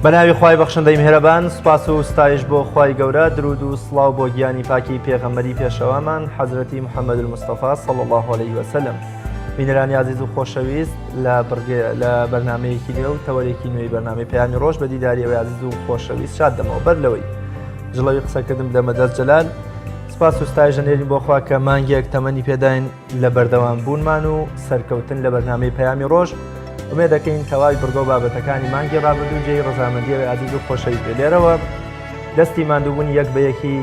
بەناوی خوای بەخشندەی میهرەبان، سوپاس و ستایش بۆ خوای گەورە، درود و سڵاو بۆ گیانی پاکی پێغەمبەری پێشەوامان حەزرەتی محەممەد المستەفا صلی الله عليه وسلم. بینەرانی عزیز و خۆشەویست لە بەرنمەیەکی نوێ و تەوەرێکی نوێی بەرنامەی پەیامی ڕۆژ بە دیداریەوەی عزیز و خۆشەویست شاد دەمەوە بەر لەوەی ژڵەوی قسەکردم دەمە دەست جەلال. سپاس و ستایش دەنێرین بۆ خوا کە مانگێک تەمەنی پێداین لە بەردەوام بوونمان و سەرکەوتن لە بەرنامەی پەیامی ڕۆژ. ئومێ دەکەین تەواوی بڕگۆ بابەتەکانی مانگی ڕابردوو جێی ڕەزامەندیەوەی عزیز و خۆشەویست لێرەوە دەستی ماندووبوون یەک بە یەکی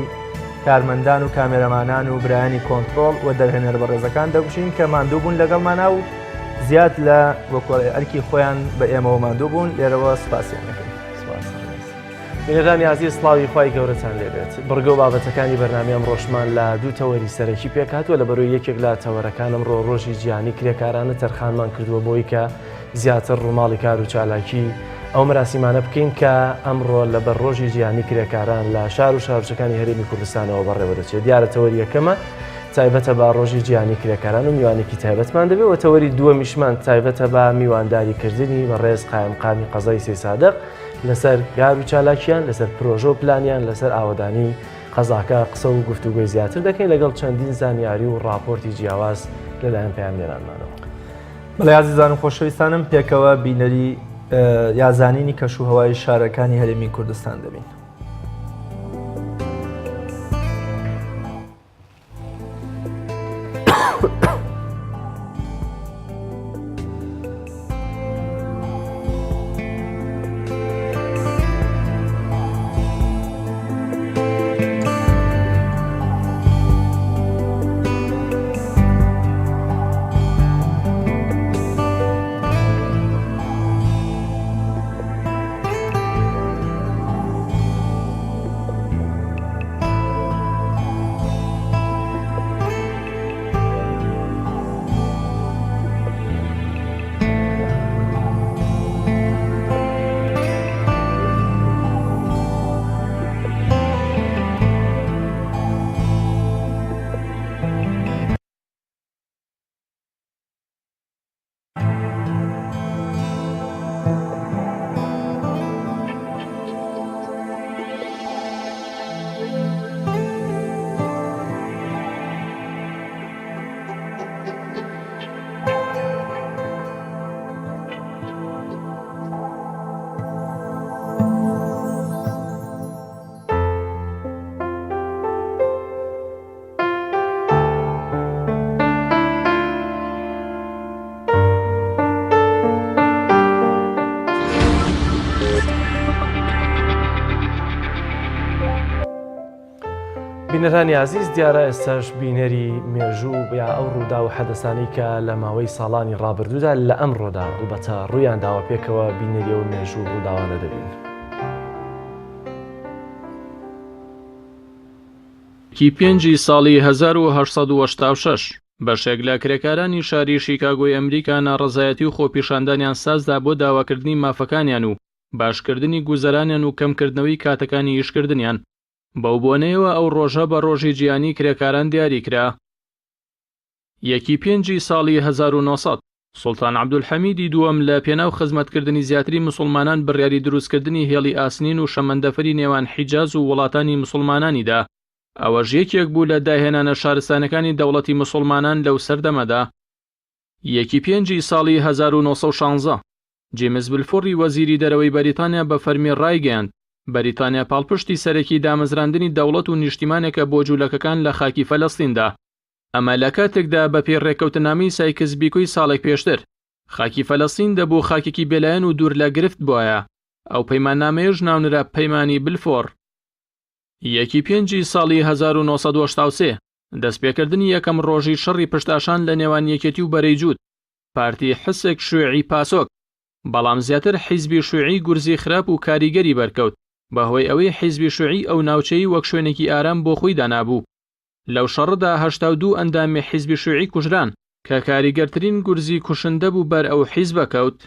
کارمەندان و کامێرەمانان و برایانی کۆنتڕۆڵ و دەرهێنەر بەڕێزەکان دەگوشین کە ماندووبوون لەگەڵمانە و زیاد لە وەکوڵی ئەرکی خۆیان بە ئێمەوە ماندووبوون لێرەوە سپاسیان دەکەین. بینەرانی عزیز سڵاوی خوای گەورەتان لێبێت. بڕگە و بابەتەکانی بەرنامەیەم ڕۆژمان لە دوو تەوەری سەرەکی پێکهاتووە لە بەرەوەی یەکێک لە تەوەرەکانم ڕۆژی جیهانی کرێکارانە تەرخانمان کردووە بۆی کە زیاتر ڕووماڵی کار و چالاکی ئەو مراسیمانە بکەین کە ئەمڕۆ لەبەر ڕۆژی جیهانی کرێکاران لە شار و شارچەکانی هەرێمی کوردستانەوە بەڕێوە دەچێت. دیارە تەوەری یەکەمە تایبەتە بە ڕۆژی جیهانی کرێکاران و میوانێکی تایبەتمان دەبێت و تەوەری دووەمیشمان تایبەتە بە میوانداریکردنی بەڕێز قایمقامی قەزای سێ سادق لەسەر گار و چالاکیان، لەسەر پرۆژە و پلانیان، لەسەر ئاوەدانی قەزاکە قسە و گفتوگوی زیاتر دەکەین لەگەڵ چەندین زانیاری و ڕاپۆرتی جیاواز لەلایەن پەیامێرانمانەوە. بەڵێ عزیزان و خۆشەویستانم، پێکەوە بینەری یازانینی کەشوهەوای شارەکانی هەرێمی کوردستان دەبین. بینەرانی عزیز، دیارە ئێستاش بینەری مێژوو یا ئەو ڕوودا و حەدەسانی کە لە ماوەی ساڵانی ڕابردوودا لە ئەمڕۆدا ڕوبەتە ڕوویان داوە پێکەوە بینەری و مێژوو ڕووداوانە دەبین. کی 5 ساڵی 1886 بەشێک لە کرێکارانی شاری شیکاگۆی ئەمریکا ناڕەزایەتی و خۆپیشاندانیان سازدا بۆ داواکردنی مافەکانیان و باشکردنی گوزەرانیان و کەمکردنەوەی کاتەکانی ئیشکردنیان. بەو بۆنەیەوە ئەو ڕۆژە بە ڕۆژی جیهانی کرێکاران دیاری کرا. یەکی 5 ساڵی 1900 سوڵتان عەبدولحەمیدی دووەم لە پێناو خزمەتکردنی زیاتری مسلمانان بڕیاری دروستکردنی هێڵی ئاسنین و شەمەندەفەری نێوان حیجاز و وڵاتانی مسلمانانیدا. ئەوەش یەکێک بوو لە داهێنانە شارستانەکانی دەوڵەتی مسلمانان لەو سەردەمەدا. یەکی 5 ساڵی 1916 جێمس بلفۆڕی وەزیری دەرەوەی بەریتانیا بە فەرمی ڕایگەیاند بەریتانیا پاڵپشتی سەرەکی دامەزراندنی دەوڵەت و نیشتیمانێکە بۆ جوولەکەکان لە خاکی فەلەستیندا. ئەمە لە کاتێکدا بە پێڕێکەوتنامەی سایکس بیکۆی ساڵێک پێشتر خاکی فەلەستین دەبوو خاکێکی بێلایەن و دوور لە گرفت بووایە. ئەو پەیماننامەیەش ناونرا پەیمانی بلفۆڕ. یەکی 5 ساڵی 1973 دەستپێکردنی یەکەم ڕۆژی شەڕی پشتاشان لە نێوان یەکێتی و بەرەیجووت پارتی حسێک شوێعی پاسۆک، بەڵام زیاتر حیزبی شوێعی گورزی خراپ و کاریگەری بەرکەوت بەهۆی ئەوەی حیزبی شوێعی ئەو ناوچەی وەک شوێنێکی ئارام بۆ خۆی دانابوو. لەو شەڕدا 82 ئەندامی حیزبی شوێعی کوژران کە کاریگەرترین گورزی کوشندە بوو بەر ئەو حیزبە کەوت.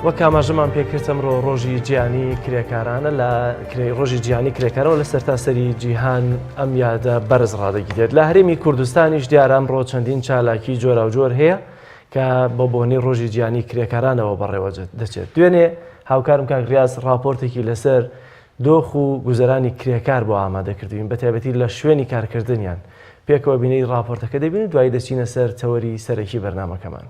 وەک ئاماژەمان پێکرد ئەمڕۆ ڕۆژی جیهانی کرێکارانە لە ڕۆژی جیهانی کرێکارەوە لە سەرتاسەری جیهان ئەم یادە بەرز ڕادەگیرێت. لە هەرێمی کوردستانیش دیارە ئەمڕۆ چەندین چالاکی جۆرا و جۆر هەیە کە بە بۆنەی ڕۆژی جیهانی کرێکارانەوە بەڕێوە دەچێت. دوێنێ هاوکارم کاک ڕیاز راپۆرتێکی لەسەر دۆخ و گوزەرانی کرێکار بۆ ئامادەکردوین بە تایبەتی لە شوێنی کارکردنیان. پێکەوە بینەی راپۆرتەکە دەبین و دوای دەچینە سەر تەوەری سەرەکی بەرنامەکەمان.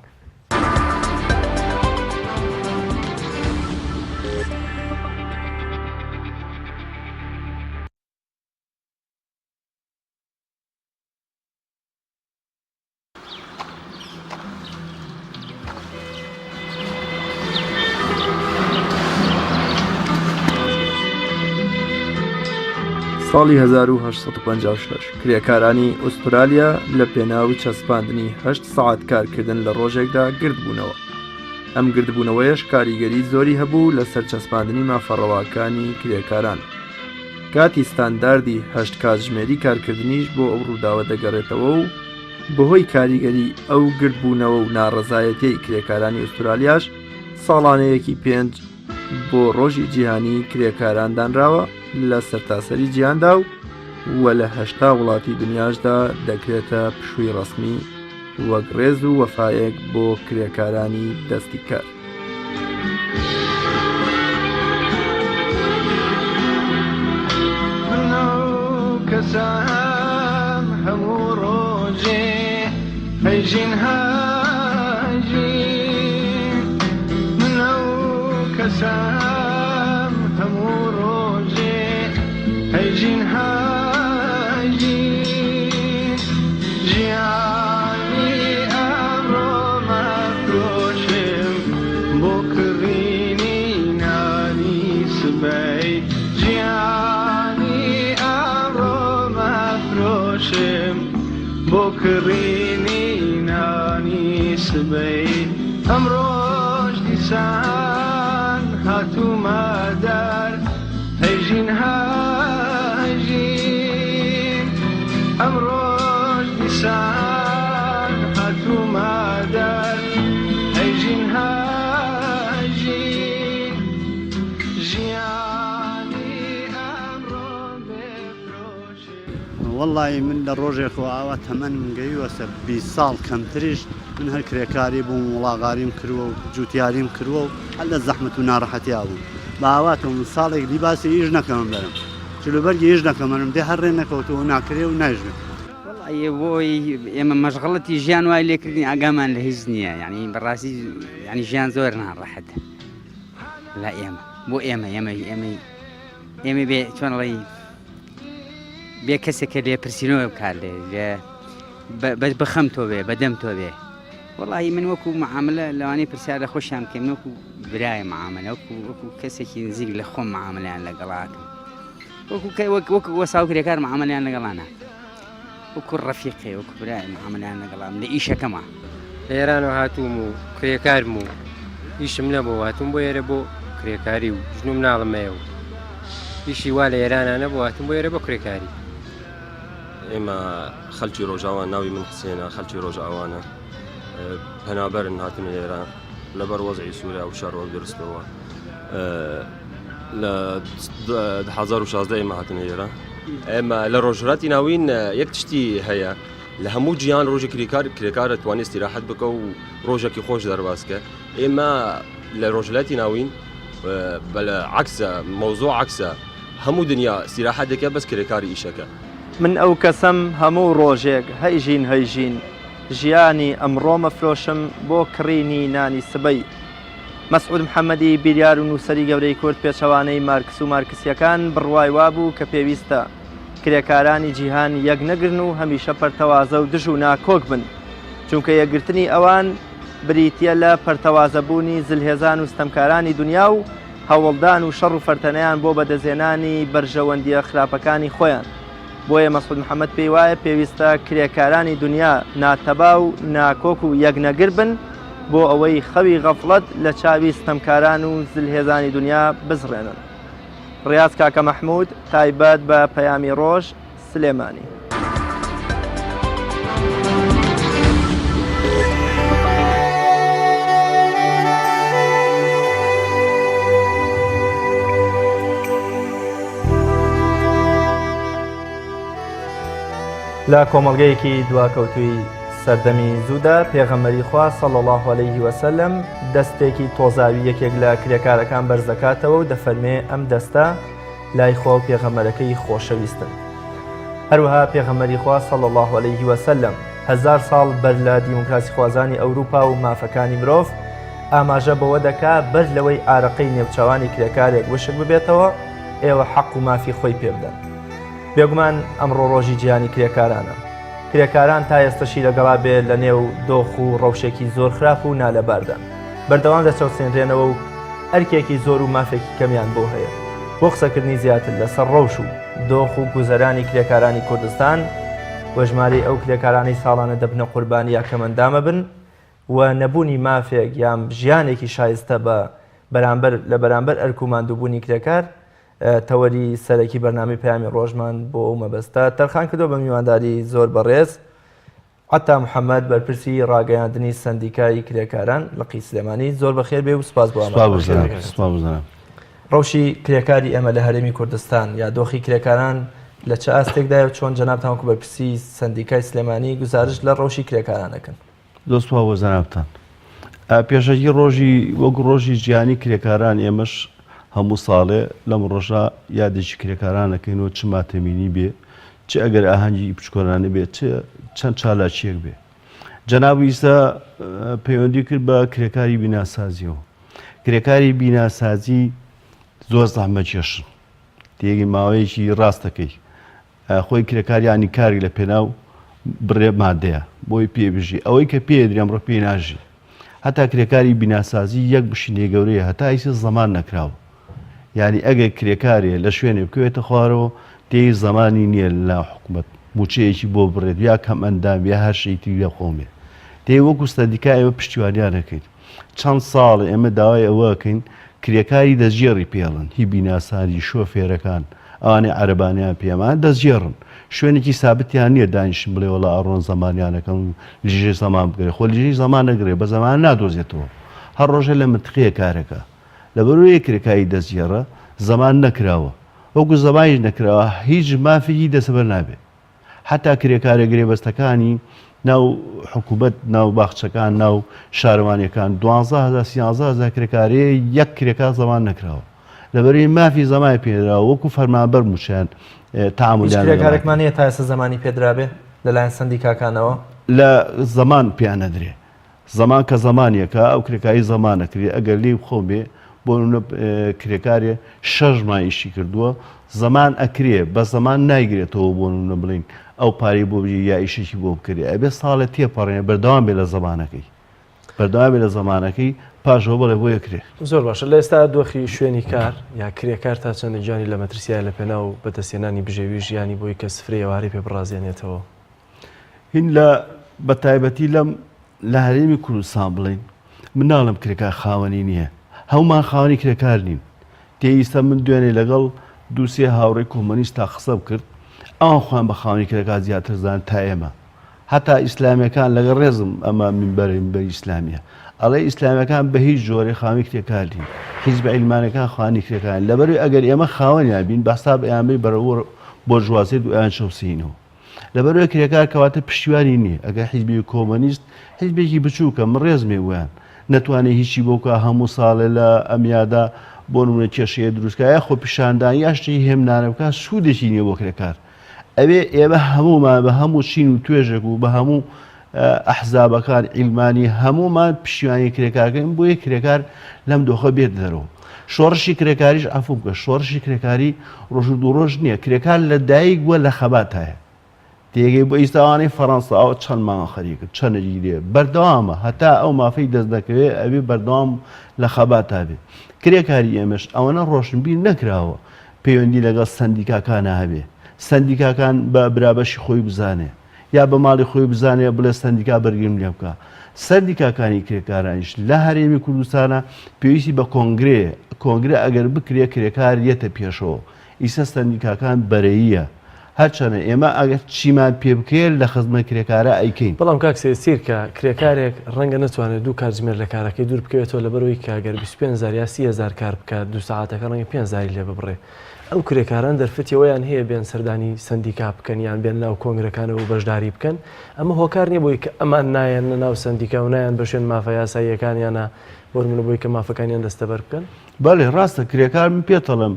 ساڵی 1956 کرێکارانی ئوسترالیا لە پێناوی چەسپاندنی 8 سەعات کارکردن لە ڕۆژێکدا گردبوونەوە. ئەم گردبوونەوەیش کاریگەری زۆری هەبوو لە سەر چەسپاندنی مافەڕەواکانی کرێکاران. کاتی ستانداردی 8 کاتژمێری کارکردنیش بۆ ئەو ڕووداوە دەگەڕێتەوە و بەهۆی کاریگەری ئەو گردبوونەوە و ناڕەزایەتیی کرێکارانی ئوسترالیاش ساڵانەیەکی 5 بۆ ڕۆژی جیهانی کرێکاران دانراوە لە سەرتاسەری جیهاندا و لە 8 وڵاتی دنیاشدا دەکرێتە پشووی ڕسمی وەک ڕێز و وەفایەک بۆ کرێکارانی دەستی کار. کەسان هەموو ڕۆژێ هەیژین هاژین منە و کەسان هەموو ڕۆژێ هەیژین هاژین ژیانی ئەمڕۆ مەفرۆشم بۆ کڕینی نانی سبەی بۆ کڕینی نانی سبەی ئەمڕۆژ دیسان هاتوومە دەر هەیژین هاژین ئەمڕۆژ دیسان هاتوومە دەر هەیژین هاژین ژیانی ئەمڕۆ بێفرۆشێ. وەڵی من لە ڕۆژێک ئاوا تەمەن گەیوەسە 20 ساڵ کەمتریش من هەر کرێکاری بووم وڵاغاریم کردووە و جوتیاریم کردووە و هەر لە زەحمەت و ناڕەحەتیا بوو بە ئاواتەوە من ساڵێک لیباسی هیچ نەکەمم بەرم چلوبەرگی هیچ نەکەمەرم دێ هەر ڕێ نەکەوتەوە و ناکرێ و ناژێت. وڵی بۆی ئێمە مەشغڵەتی ژیان وای لێکردنی ئاگامان لە هیچ نییە یعنی بەڕاستی ینی ژیان زۆر ناڕەحەتە لە ئێمە بۆ ئێمە بێ چۆنڵی بێ کەسێکە لێ پرسیینەوە بکات لێ بخەم تۆ بێ بەدەم تۆ بێ. وڵی من وەکو معاملە لەوانەی پرسیارە خۆشیان کەم وەکو برای معاملە وەکو کەسێکی نزیک لە خۆم معاملیان لەگەڵاکەم وەکو وەساو کرێکار معاملیان لەگەڵانە وەکو ڕەفیقێ وەکو برای معاملیان لەگەڵام لە ئیشەکەمە. لە ئێرانەوە هاتووم و کرێکارم و ئیشم نەبوو هاتووم بۆ ئێرە بۆ کرێکاری و ژنوم ناڵمەیە و ئیشی وا لە ئێرانە بۆ هاتووم بۆ ئێرە بۆ کرێکاری. ئێمە خەلکی ڕۆژاوان ناوی من حسێنە خەلکی ڕۆژاوانە پەنابەرن هاتن ئێران لەبەر وەزعی سووریا و شەڕۆ دروستەوە لە 2016 ئێمە هاتن ئێرە. ئێمە لە ڕۆژهەڵاتی ناوین یەک تشتی هەیە لە هەموو جیهان ڕۆژی کرێکار دەتوانێت استیراحەت بکە و ڕۆژێکی خۆش دەرباسکە. ئێمە لە ڕۆژهەڵاتی ناوین عکسە مەوزوع عکسە هەموو دنیا استیراحەت دەکە بەس کرێکاری ئیشەکە. من ئەو کەسم هەموو ڕۆژێک هەیژین ژیانی ئەمڕۆ مەفرۆشم بۆ کڕینی نانی سبەی. مەسعود محەممەدی بیریار و نووسەری گەورەی کورد پێچەوانەی مارکس و مارکسیەکان بڕوای وابوو کە پێویستە کرێکارانی جیهان یەک نەگرن و هەمیشە پەرتەوازە و دژ و ناکۆک بن چونکە یەکگرتنی ئەوان بریتە لە پەرتەوازەبوونی زلهێزان و ستەمکارانی دنیا و هەوڵدان و شەڕ و فەرتەنەیان بۆ بەدەزێنانی بەرژەوەندیە خراپەکانی خۆیان. بۆیە مەسعود محەممەد پێی وایە پێویستە کرێکارانی دنیا ناتەبا و ناکۆک و یەکنەگر بن بۆ ئەوەی خەوی غەفڵەت لە چاوی ستەمکاران و زلهێزانی دنیا بزڕێنن. ڕیاز کاکە مەحموود تایبەت بە پەیامی ڕۆژ سلێمانی. لە کۆمەڵگەیەکی دواکەوتووی سەردەمی زوودا پێغەمبەری خوا صلی الله علیه وسلم دەستێکی تۆزاوی یەکێک لە کرێکارەکان بەرز دەکاتەوە و دەفەرمێ ئەم دەستە لای خوا و پێغەمبەرەکەی خۆشەویستن. هەروەها پێغەمبەری خوا صلی الله علیه وسلم 1000 ساڵ بەر لە دیموکراسی خوازانی ئەوروپا و مافەکانی مرۆڤ ئاماژە بەوە دەکا بەر لەوەی ئارەقەی نێوچەوانی کرێکارێک وشک ببێتەوە ئێوە حەق و مافی خۆی پێ بدەن. بێگومان ئەمڕۆ ڕۆژی جیهانی کرێکارانە. کرێکاران تا ئێستاشی لەگەڵا بێ لە نێو دۆخ و ڕەوشێکی زۆر خراپ و نالەباردان بەردەوام دەچەوسێنرێنەوە و ئەرکێکی زۆر و مافێکی کەمیان بۆ هەیە بۆ قسەکردنی زیاتر لەسەر ڕەوش و دۆخ و گوزەرانی کرێکارانی کوردستان وەژماری ئەو کرێکارانی ساڵانە دەبنە قوربانی یا کەمەندامە بن و نەبوونی مافێک یان ژیانێکی شایستە لە بەرامبەر ئەرک و ماندووبوونی کرێکار تەوەری سەرەکی بەرنامەی پەیامی ڕۆژمان بۆ ئەو مەبەستە تەرخان کردەوە بە میوانداری زۆر بەڕێز عەتا محەممەد بەرپرسی ڕاگەیاندنی سەندیکای کرێکاران لە قی سلێمانی زۆر بەخێر بێ و سپاس بۆ ڕەوشی کرێکاری ئێمە لە هەرێمی کوردستان یا دۆخی کرێکاران لە چه ئاستێکدایە چۆن جەنابتانکو بەرپرسی سەندیکای سلێمانی گزارش لە ڕەوشی کرێکارانەکەن. دۆستوا بۆ زەنابتان پێشەکی ڕۆژی وەک ڕۆژی ژیانی کرێکاران ئێمەش هەموو ساڵێ لەم ڕۆژە یادێکی کرێکارانەکەینەوە چ ماتەمینی بێ چ ئەگەر ئاهەنگی بچکۆرانە بێت چەند چالاکیەک بێ. جەناب ئیسا پەیوەندی کرد بە کرێکاری بیناسازیەوە. کرێکاری بیناسازی زۆر زەحمەتکێشن تێگەی ماوەیەکی ڕاستەکەی خۆی کرێکاریانی کاری لە پێناو بڕێ مادەیە بۆی پێبژی ئەوەی کە پێدرێ ئەمڕۆ پێی ناژی هەتا کرێکاری بیناسازی یەک بشینێ گەورەیە هەتا ئیسە زەمان نەکراوە. یعنی ئەگەر کرێکارێ لە شوێنێ بکوێتە خوارەوە تێی زمانی نییە لە حکوومەت موچەیەکی بۆ بڕێت یا کەم ئەندام یا هەر شەیتی لە خۆمێ تێ وەکو سەندیکای ئێوە پشتیوانیانەکەین چەند ساڵ ئێمە داوای ئەوەکەین کرێکاری دەستگێڕی پێڵن هی بیناساری شۆفێرەکان ئەوانێ عەرەبانیان پێمان دەستگێڕن شوێنێکی سابتیان نییە دانیشن بڵێ وەڵا ئەڕۆن زەمانیانەکەم لیژێ زەمان بگرێ خۆ لیژەی زەمان نەگرێ بە زەمان نادۆزێتەوە هەر ڕۆژە لە متقەیە کارەکە لەبەرەوەی کرێکاری دەستگێڕە زەمان نەکراوە وەکو زەمانیش نەکراوە هیچ مافێکی دەسەبەر نابێت حتا کرێکارە گرێبەستەکانی ناو حکوومەت ناو باخچەکان ناو شارەوانیەکان 12,000 کرێکارەیە یەک کرێکار زەمان نەکراوە لەبەرەوەی مافی زەمانی پێدراوە وەکو فەرمانبەر موچیان تەعامولیان کرێکارێکمانە تا ئێستا زەمانی پێدرابێ لەلایەن سەندیکاکانەوە لە زەمان پیان نەدرێ زەمان کە زەمانیەکە ئەو کرێکایی زەمانەکرێ ئەگەر لێی خۆ بێ بۆ کرێکارێ 6 مایشی کردووە زەمان ئەکرێ بە زەمان نایگرێتەوە بۆ نە بڵین ئەو پارەی بۆ بژی یا ئیشێکی بۆ بکرێ ئەبێ ساڵە تێپەڕێنێ بەردەوام بێ لە زەمانەکەی بەردەوام بێ لە زەمانەکەی پاشەوە بڵێ بۆ یەکرێ. زۆر باشە لە ئێستا دۆخی شوێنی کار یا کرێکار تا چەندە جوانی لە مەترسیای لە پێناو بەدەستێنانی بژێوی ژیانی بۆی کە سفرەی ئەوارەی پێ بڕازێنێتەوە. هین لە بەتایبەتی لەم لە هەرێمی کوردستان بڵین مناڵم کرێکار خاوەنی نییە هەومان خاوەنی کرێکار نین تێئیستا من دوێنێ لەگەڵ دووسێ هاوڕێی کۆمۆنیست تا قسە بکرد ئەوان خۆیان بە خاوەنی کرێکار زیاتر زان تا ئێمە هەتا ئیسلامیەکان لەگەڵ ڕێزم ئەمە منبەری ئیسلامیە ئەڵێ ئیسلامیەکان بە هیچ جۆرێ خاوەنی کرێکار نین حیزب عیلمانەکان خاوەنی کرێکار لەبەروی ئەگەر ئێمە خاوەنیان بین بەستا بە ئەیانبەی بەرەوە بۆ ژوازێت و ئەیان شەوسینەوە لەبەروی کرێکار کەواتە پشتیوانی نییە ئەگەر حیزبی کۆمۆنیست حیزبێکی بچووکە من ڕێزمێ ویان نەتوانێت هیچی بۆکە هەموو ساڵێ لە ئەمیادا بۆ نمونە کێشەیە دروستکە یا خۆ پیشاندان یاشتی هێمنانە بکە سوودێکی نییە بۆ کرێکار ئەوێ ئێمە هەمومان بە هەموو چین و توێژێک و بە هەموو ئەحزابەکان عیلمانی هەمومان پشتیوانی کرێکارەکەین بۆ یە کرێکار لەم دۆخە بێت دەرەوە شۆڕشی کرێکاریش عەفو بکە شۆڕشی کرێکاری ڕۆژ و دوو ڕۆژ نییە کرێکار لە دایک وە لە خەبات هەیە تێگەی بۆ ئیستاوانەی فەڕەنسا ئەوە چەند مانگە خەریکرد چەندێکی دێ بەردەوامە هەتا ئەو مافەی دەست دەکەوێت ئەوێ بەردەوام لە خەبات هەبێت کرێکاری ئێمەش ئەوەنە ڕۆشنبیر نەکراوە پەیوەندی لەگەڵ سەندیکاکانە هەبێ سەندیکاکان بە برابەشی خۆی بزانێ یا بە ماڵی خۆی بزانێ بڵێ سەندیکا بەرگرم لێ بکە سەندیکاکانی کرێکارانیش لە هەرێمی کوردستانە پێویستی بە کۆنگرێ ئەگەر بکرێ کرێکار یەتە پێشەوە ئیسە سەندیکاکان بەرەییە هەرچەنە ئێمە ئەگەر چیمان پێ بکرێت لە خزمەت کرێکارە ئەیکەین. بەڵام کاکسێ سیرکە کرێکارێک ڕەنگە نتوانێت دوو کاتژمێر لە کارەکەی دوور بکەوێتەوە لەبەرەوەی کاگەر 25,000 یا 30,000 کار بکات 2 ساعتەکە ڕەنگە 5,000 لێ ببڕێ. ئەو کرێکاران دەرفەتەوەیان هەیە بێن سەردانی سندیکا بکەن یان بێن ناو کۆنگرەکانەوە بەشداری بکەن. ئەمە هۆکار نییە بۆی کە ئەمان نایەن لە ناو سندیکا و نایەن بە شوێن مافە یاساییەکانیانە وەرمونە بۆی کە مافەکانیان دەستەبەر بکەن. بەڵێ ڕاستە کرێکار من پێتەڵم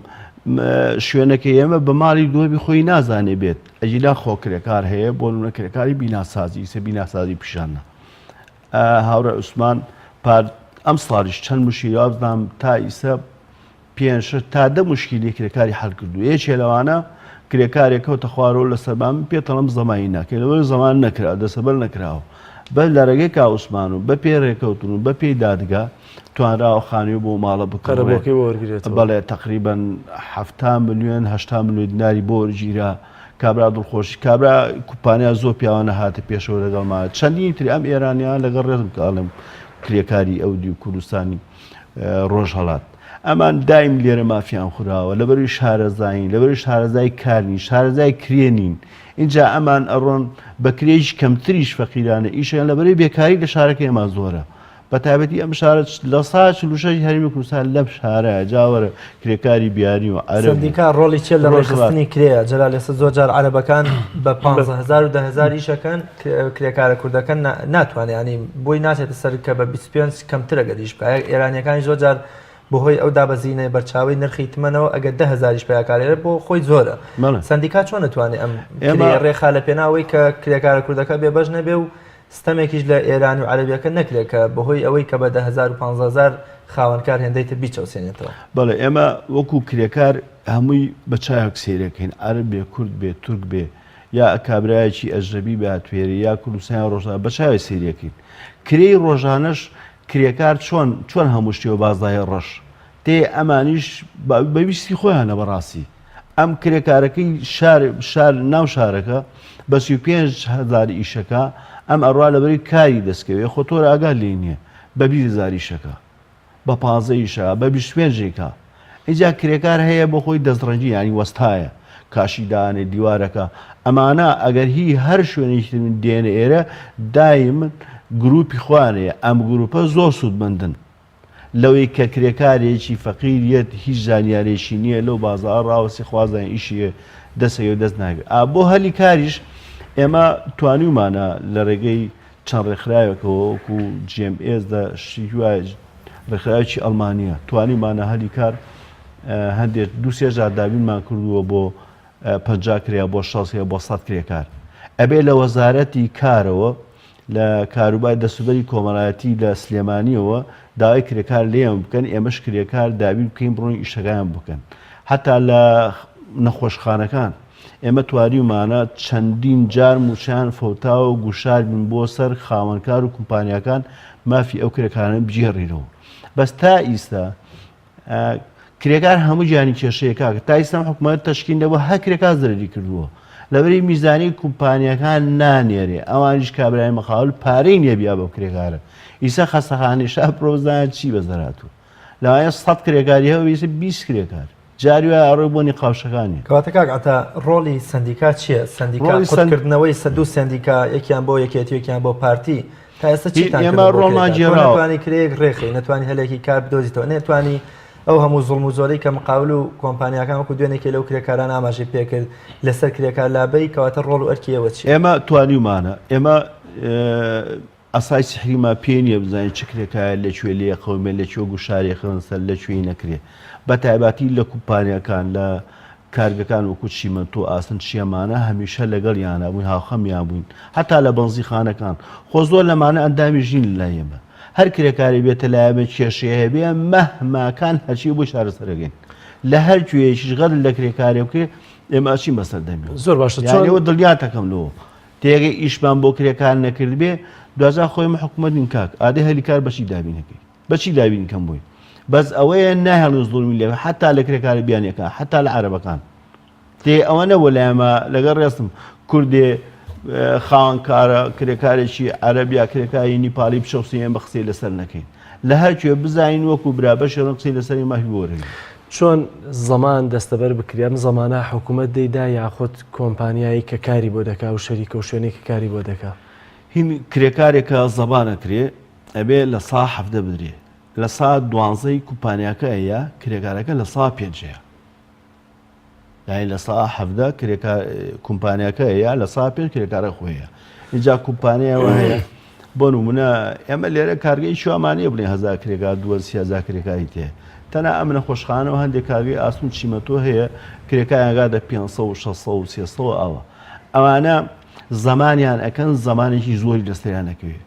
شوێنەکە ئێمە بە ماڵی دۆبی خۆی نازانێ بێت ئەجیلا خۆ کرێکار هەیە بۆ نمونە کرێکاری بیناسازی ئیسە بیناسازی پیشانە هاورە عوسمان ئەم ساڵیش چەند مشکلی ئازدام تا ئیسە 5 تا 10 مشکلی کرێکاری هەڵ کردو یەکێ لەوانە کرێکارێکەوتە خوارەوە لە سەربام پێتەڵم زەمانی ناکەی لەوەی زەمان نەکرا دەسەبەر نەکراوە بەس لە ڕێگەی کا عوسمان و بە پێ ڕێکەوتن و بە پێی دادگا توانراوە خانووی بۆ ماڵە بکەڕێبەکەی وەرگێت بەڵێ تقریبان 7 ملیۆن 8 ملیۆن دیناری بۆ وەرگیرا کابرا دڵخۆشی کابرا کوپانیا زۆر پیاوانە هاتە پێشەوە لەگەڵما چەندی تری ئەم ئێرانیان لەگەڵ ڕێزم کاڵم کرێکاری ئەودی و کوردستانی ڕۆژهەڵات ئەمان دایم لێرە مافیان خوراوە لەبەروی شارەزاین لەبەروی شارەزای کارنین شارەزای کرێنین اینجا ئەمان ئەڕۆن بە کرێژی کەمتریش فەقیرانە ئیشیان لەبەروی بێکاری لە شارەکە ئێمە زۆرە بە تایبەتی ئەم شارە لە سا 46 هەرمی کوردستان لەم شارەیە جاوەرە کرێکاری بیاری و عەرب سندیکا ڕۆڵی چێ لە ڕێخستنی کرێە جەلال ئێستا زۆر جار عەرەبەکان بە 15,000 و 10,000 ئیشەکەن کرێکارە کوردەکەن ناتوانێت ینی بۆی ناچێتە سەر کە بە 25 کەمترە گەریش بکە ئێرانیەکانی زۆر جار بەهۆی ئەو دابەزینەی بەرچاوی نرخی تمەنەوە ئەگەر 10,000 پیاکارێرە بۆ خۆی زۆرە سندیکا چۆن نتوانێت ئەم ڕێخا لە پێناوەی کە کرێکارە کوردەکە بێبەش نەبێ و ستەمێکیش لە ئێران و عەرەبیەکە نەکرێت کە بەهۆی ئەوەی کە بە 10,000 و 15,000 خاوەنکار هێندەیتە بیچەوسێنێتەوە. بەڵێ ئێمە وەکو کرێکار هەمووی بە چایەک سێرەکەین عەرب بێ کورد بێ تورک بێ یا کابرایەکی ئەژەبی بە هاتوێرە یا کوردستانی ڕۆژانە بە چاوی سێریەکەین کرێی ڕۆژانەش کرێکار چۆن هەموو شتێوە بازدای ڕەش تێ ئەمانیش بەویستی خۆیانە بەڕاستی ئەم کرێکارەکەی شار ناو شارەکە بە 35,000 ئیشەکە ئەم ئەڕوا لەبەری کاری دەستکەوێ خۆ تۆرە ئاگال لێ نییە بە 20,000 ئیشەکە بە 15 ئیشە بە 25ێکە اینجا کرێکار هەیە بۆ خۆی دەستڕەنجی ینی وەستایە کاشیدانێ دیوارەکە ئەمانە ئەگەر هی هەر شوێنێکی من دێنە ئێرە دایم گروپی خوانەیە ئەم گروپە زۆر سوودمەندن لەوەی کە کرێکارێکی فەقیریەت هیچ زانیارێکی نییە لەو بازار ڕاوەسی خوازان ئیشیە دەسەوە دەست ناگرێت بۆ هەلی کاریش ئێمە توانیمانە لە ڕێگەی چەند ڕێکخراوێکەوە وەکو GMSدا ڕێکخراوێکی ئەڵمانیە توانیمانە هەلی کار هەندێک 2-3 جار دابینمان کردووە بۆ 50 کرێ بۆ 60 بۆ 100 کرێکار ئەبێ لە وەزارەتی کارەوە لە کاروبای دەسوبەری کۆمەڵایەتی لە سلێمانیەوە داوای کرێکار لێم بکەن ئێمەش کرێکار دابین بکەین بڕۆی ئیشەکان بکەن حتا لە نەخۆشخانەکان ئێمە توانیمانە چەندین جار موچیان فەوتاوە و گوشار بن بۆ سەر خاوەنکار و کۆمپانیەکان مافی ئەو کرێکارانە بجێڕێنەوە بەس تا ئیستا کرێکار هەموو گیانی کێشەیەکە تا ئیستا حکوومەت تەشکیلەوە هەر کرێکار زەرری کردووە لەبەری میزانی کۆمپانیەکان نانێرێ ئەوانیش کابرای مەخاول پارەی نییە بیا بەو کرێکارە ئیسا خەستەخانەی پرۆزدان چی بەزەراتوە لەوانەیە 100 کرێکاری هەوە ئیسا 20 کرێکار جاری وایە ئەڕۆی بۆنی قاوشەکانی کەواتە کاک ئەتا ڕۆڵی سندیکا چییە سندیکاکردنەوەی سەدوو سندیکا یەکیان بۆ یەکێتی یەکیان بۆ پارتی تا ئێستا چیتان نتوانی کرێک ڕێخی نتوانی هەلێکی کار بدۆزیتەوە نێتوانی ئەو هەموو زوڵم و زۆرەی کە مقاول و کۆمپانیەکان وەکو دوێنێکی لەو کرێکاران ئاماژەی پێکرد لەسەر کرێکار لابەی کەواتە ڕۆڵ و ئەرکیەوە چی ئێمە توانیمانە ئێمە ئەسای سحریما پێ نییە بزانین چ کرێکایە لەکوێ لێ قەومێ لەکوێ گوشاری خەنسەر لەکوێی نەکرێ بە تایبەتی لە کۆمپانیەکان لە کارگەکان وەکو چیمەنتۆ ئاسن چیەمانە هەمیشە لەگەڵ یانە بووین هاوخەمیان بووین هەتا لە بەنزیخانەکان خۆ زۆر لەمانە ئەندامی ژین لای ئێمە هەر کرێکاری بێتە لایەمە کێشەیە هەبێ مەهماکان هەرچی بۆ چارەسەرەکەین لە هەر کوێیەکیش غەر لە کرێکاری بکرێ ئێمە ئەچین بەسەر دەمێت زۆر باشە یانەوە دڵیاتەکەم لەوە تێگەی ئیشمان بۆ کرێکار نەکرد بێ دوازا خۆی حکوومەتین کاک ئادەی هەلیکار بەچی دابینەکەی بەچی دابین کەم بووی بەس ئەوەیە ناهێڵی زوڵمی لێ حتا لە کرێکاری بیانیەکان حتا لە عەرەبەکان تێ ئەوە نەبوو لە ئێمە لەگەڵ ڕێستم کوردێ خاوەنکارە کرێکارێکی عەرەبیا کرێکاری نیپاڵی بشەوسێن بە قسەی لەسەر نەکەین لە هەرکوێ بزانین وەکو برابەشێ قسەی لەسەری مافی بۆرەی چۆن زەمان دەستەبەر بکرێم زەمانە حکوومەت دەیدا یاخود کۆمپانیایی کە کاری بۆ دەکا و شەریکە و شوێنێک کە کاری بۆ دەکا هین کرێکارێکە زەبانەکرێ ئەبێ لە سا هەفتە بدرێ لە سا دوانزەی کومپانیاکە هەیە کرێکارەکە لە سا پێنجەیە یعنی لە سا هەفتە کومپانیاکە هەیە لە سا پێنج کرێکارە خۆیە اینجا کومپانیاوە هەیە بۆ نمونە ئێمە لێرە کارگەی شوامانە بڵێ 1000 کرێکار 200 کرێکاری تێ تەنە ئەم نەخۆشخانەوە هەندێک کارگەی ئاسون چیمەتۆ هەیە کرێکایانگادە 500 600 و 300 ئەوە ئەوانە زەمانیان ئەکەن زەمانێکی زۆری دەستیانەکەوێت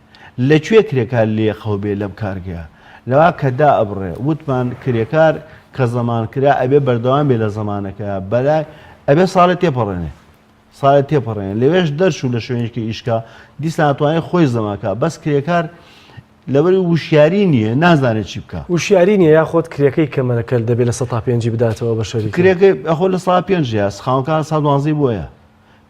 لەکوێ کرێکار لێ خەوبێ لەم کارگەیە لەوا کەدا ئەبڕێ وتمان کرێکار کە زەمان کرا ئەبێ بەردەوام بێ لە زەمانەکە بەلای ئەبێ ساڵە تێپەڕێنێ ساڵە تێپەڕێن لەوێش دەرچوو لە شوێنێکی ئیشکا دیسان ناتوانێت خۆی زەماکە بەس کرێکار لەبەری وشیاری نییە نازانێت چی بکە وشیاری نیە یاخۆت کرێکەی کەمەەکە دەبێت لە 105 بداتەوە بە شەریک کرێکەی ئەخۆ لە 105 خاوەکان 112 بۆیە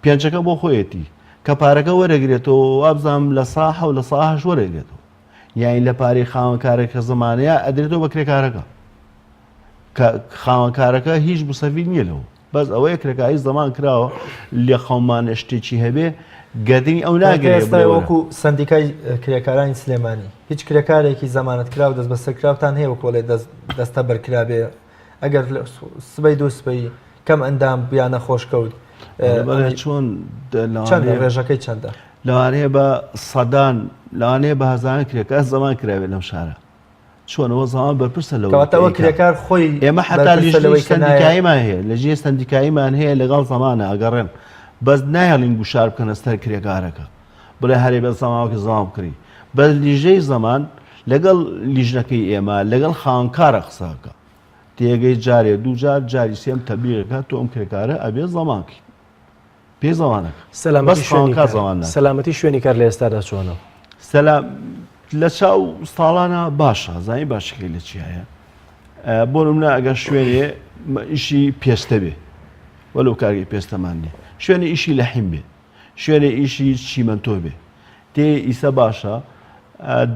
پێنجەکە بۆ خۆیەتی کە پارەکە وەرەگرێتەوە وابزانام لە ساحە و لە ساحەش وەرەگرێتەوە یانی لە پارەی خاوەنکارێکە زەمانەیە ئەدرێتەوە بە کرێکارەکە کە خاوەنکارەکە هیچ بسەوی نییە لەوە بەس ئەوەیە کرێکایی زەمان کراوە لێ خەومانە شتێکی هەبێ گەدنی ئەو ناگرێت وەکو سندیکای کرێکارانی سلێمانی هیچ کرێکارێکی زەمانەت کراو دەست بەسەر کراوتان هەیە وەکۆڵێ دەستە بەرکرابێ ئەگەر سبەی دو سبەی کەم ئەندام بیانە خۆشکەوت چۆن ڕێژەکەی چەندە لەوانەیە بە سەدان لەوانەیە بە هەزاران کرێکار زەمان کراوێت لەم شارە چۆنەوە زەمان بەرپرسە لەوەتەوە کرێکار خۆی ئێمە حتا لەژێ سندیکاییمان هەیە لەژێ سندیکاییمان هەیە لەگەڵ زەمانە ئەگەڕێن بەس نایەڵین گوشار بکەنە سەر کرێکارەکە بڵێ هەرێ بە زەماوەکە زەمان بکڕی بەس لیژەی زەمان لەگەڵ لیژنەکەی ئێمە لەگەڵ خاوەنکارە قسەکە تێگەی جارێ دوو جار جاری سێم تەبلیغەکە تۆ ئەم کرێکارە ئەبێ زەمانکی پێ زەمانەکە سەلامەتی شوێنی کار لە ئێستادا چۆنە لە چاو ساڵانە باشە زانی باشەکەی لە چی هەیە بۆ نمونە ئەگەر شوێنێ ئیشی پێستە بێ وەلو کارگەی پێستەمان نیە شوێنە ئیشی لە حیم بێ شوێنە ئیشی چیمەنتۆ بێ تێ ئیسە باشە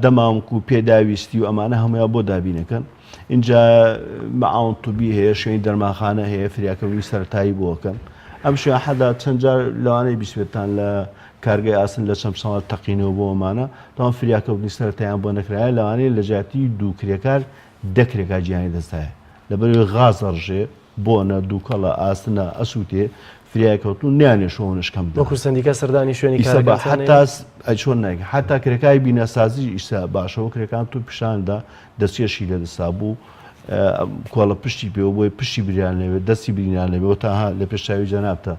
دەمامک و پێداویستی و ئەمانە هەمویان بۆ دابینەکەن اینجا مەعاون توبی هەیە شوێنی دەرماخانە هەیە فریاکەوی سەرەتایی بۆکەن ئەم شوێن حەدا چەند جار لەوانەیە بیسوێتان لە کارگەی ئاسن لە چەند ساڵ تەقینەوە بۆ ئەمانە تاوان فریاکەوتنی سەرەتاییان بۆ نەکرایە لەوانەیە لە جاتی دوو کرێکار دەکرێکا گیانی دەستایە لەبەر غازەڕژێ بۆنە دووکەڵە ئاسنە ئەسووتێ فریاکەوتون نیانێ شۆنشکەم وەکو سندیکە سەردانی شوێنی حتا چۆن ناگە حتا کرێکای بینەسازی ئیسا باشەوە کرێکان تو پیشاندا دەستێشی لە دەستا بوو کۆڵە پشتی پێوە بۆی پشتی بریان لەوێت دەستی برینان لەوێت تاها لە پێشاوی جەنابتە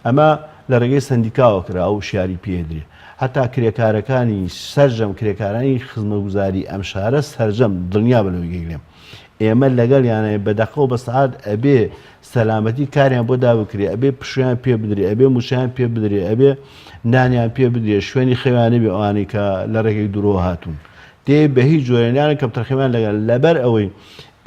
ئەمە لە ڕێگەی سندیکاوە کرا ئەو شیاری پێدرێ هەتا کرێکارەکانی سەرجەم کرێکارانی خزمەتگوزاری ئەم شارە سەرجەم دڵنیا بەلەوەی گەیگرێم ئێمە لەگەڵ یانە بەدەقە بە سعات ئەبێ سەلامەتی کاریان بۆ دابکرێ ئەبێ پشیان پێ بدرێ ئەبێ موشیان پێ بدرێ ئەبێ نانیان پێ بدرێ شوێنی خەوانە بێ ئەوانەی کە لە ڕێگەی درۆ هاتوون دێ بە هیچ جۆرەیانە کەم تەرخیمان لەگەڵ لەبەر ئەوەی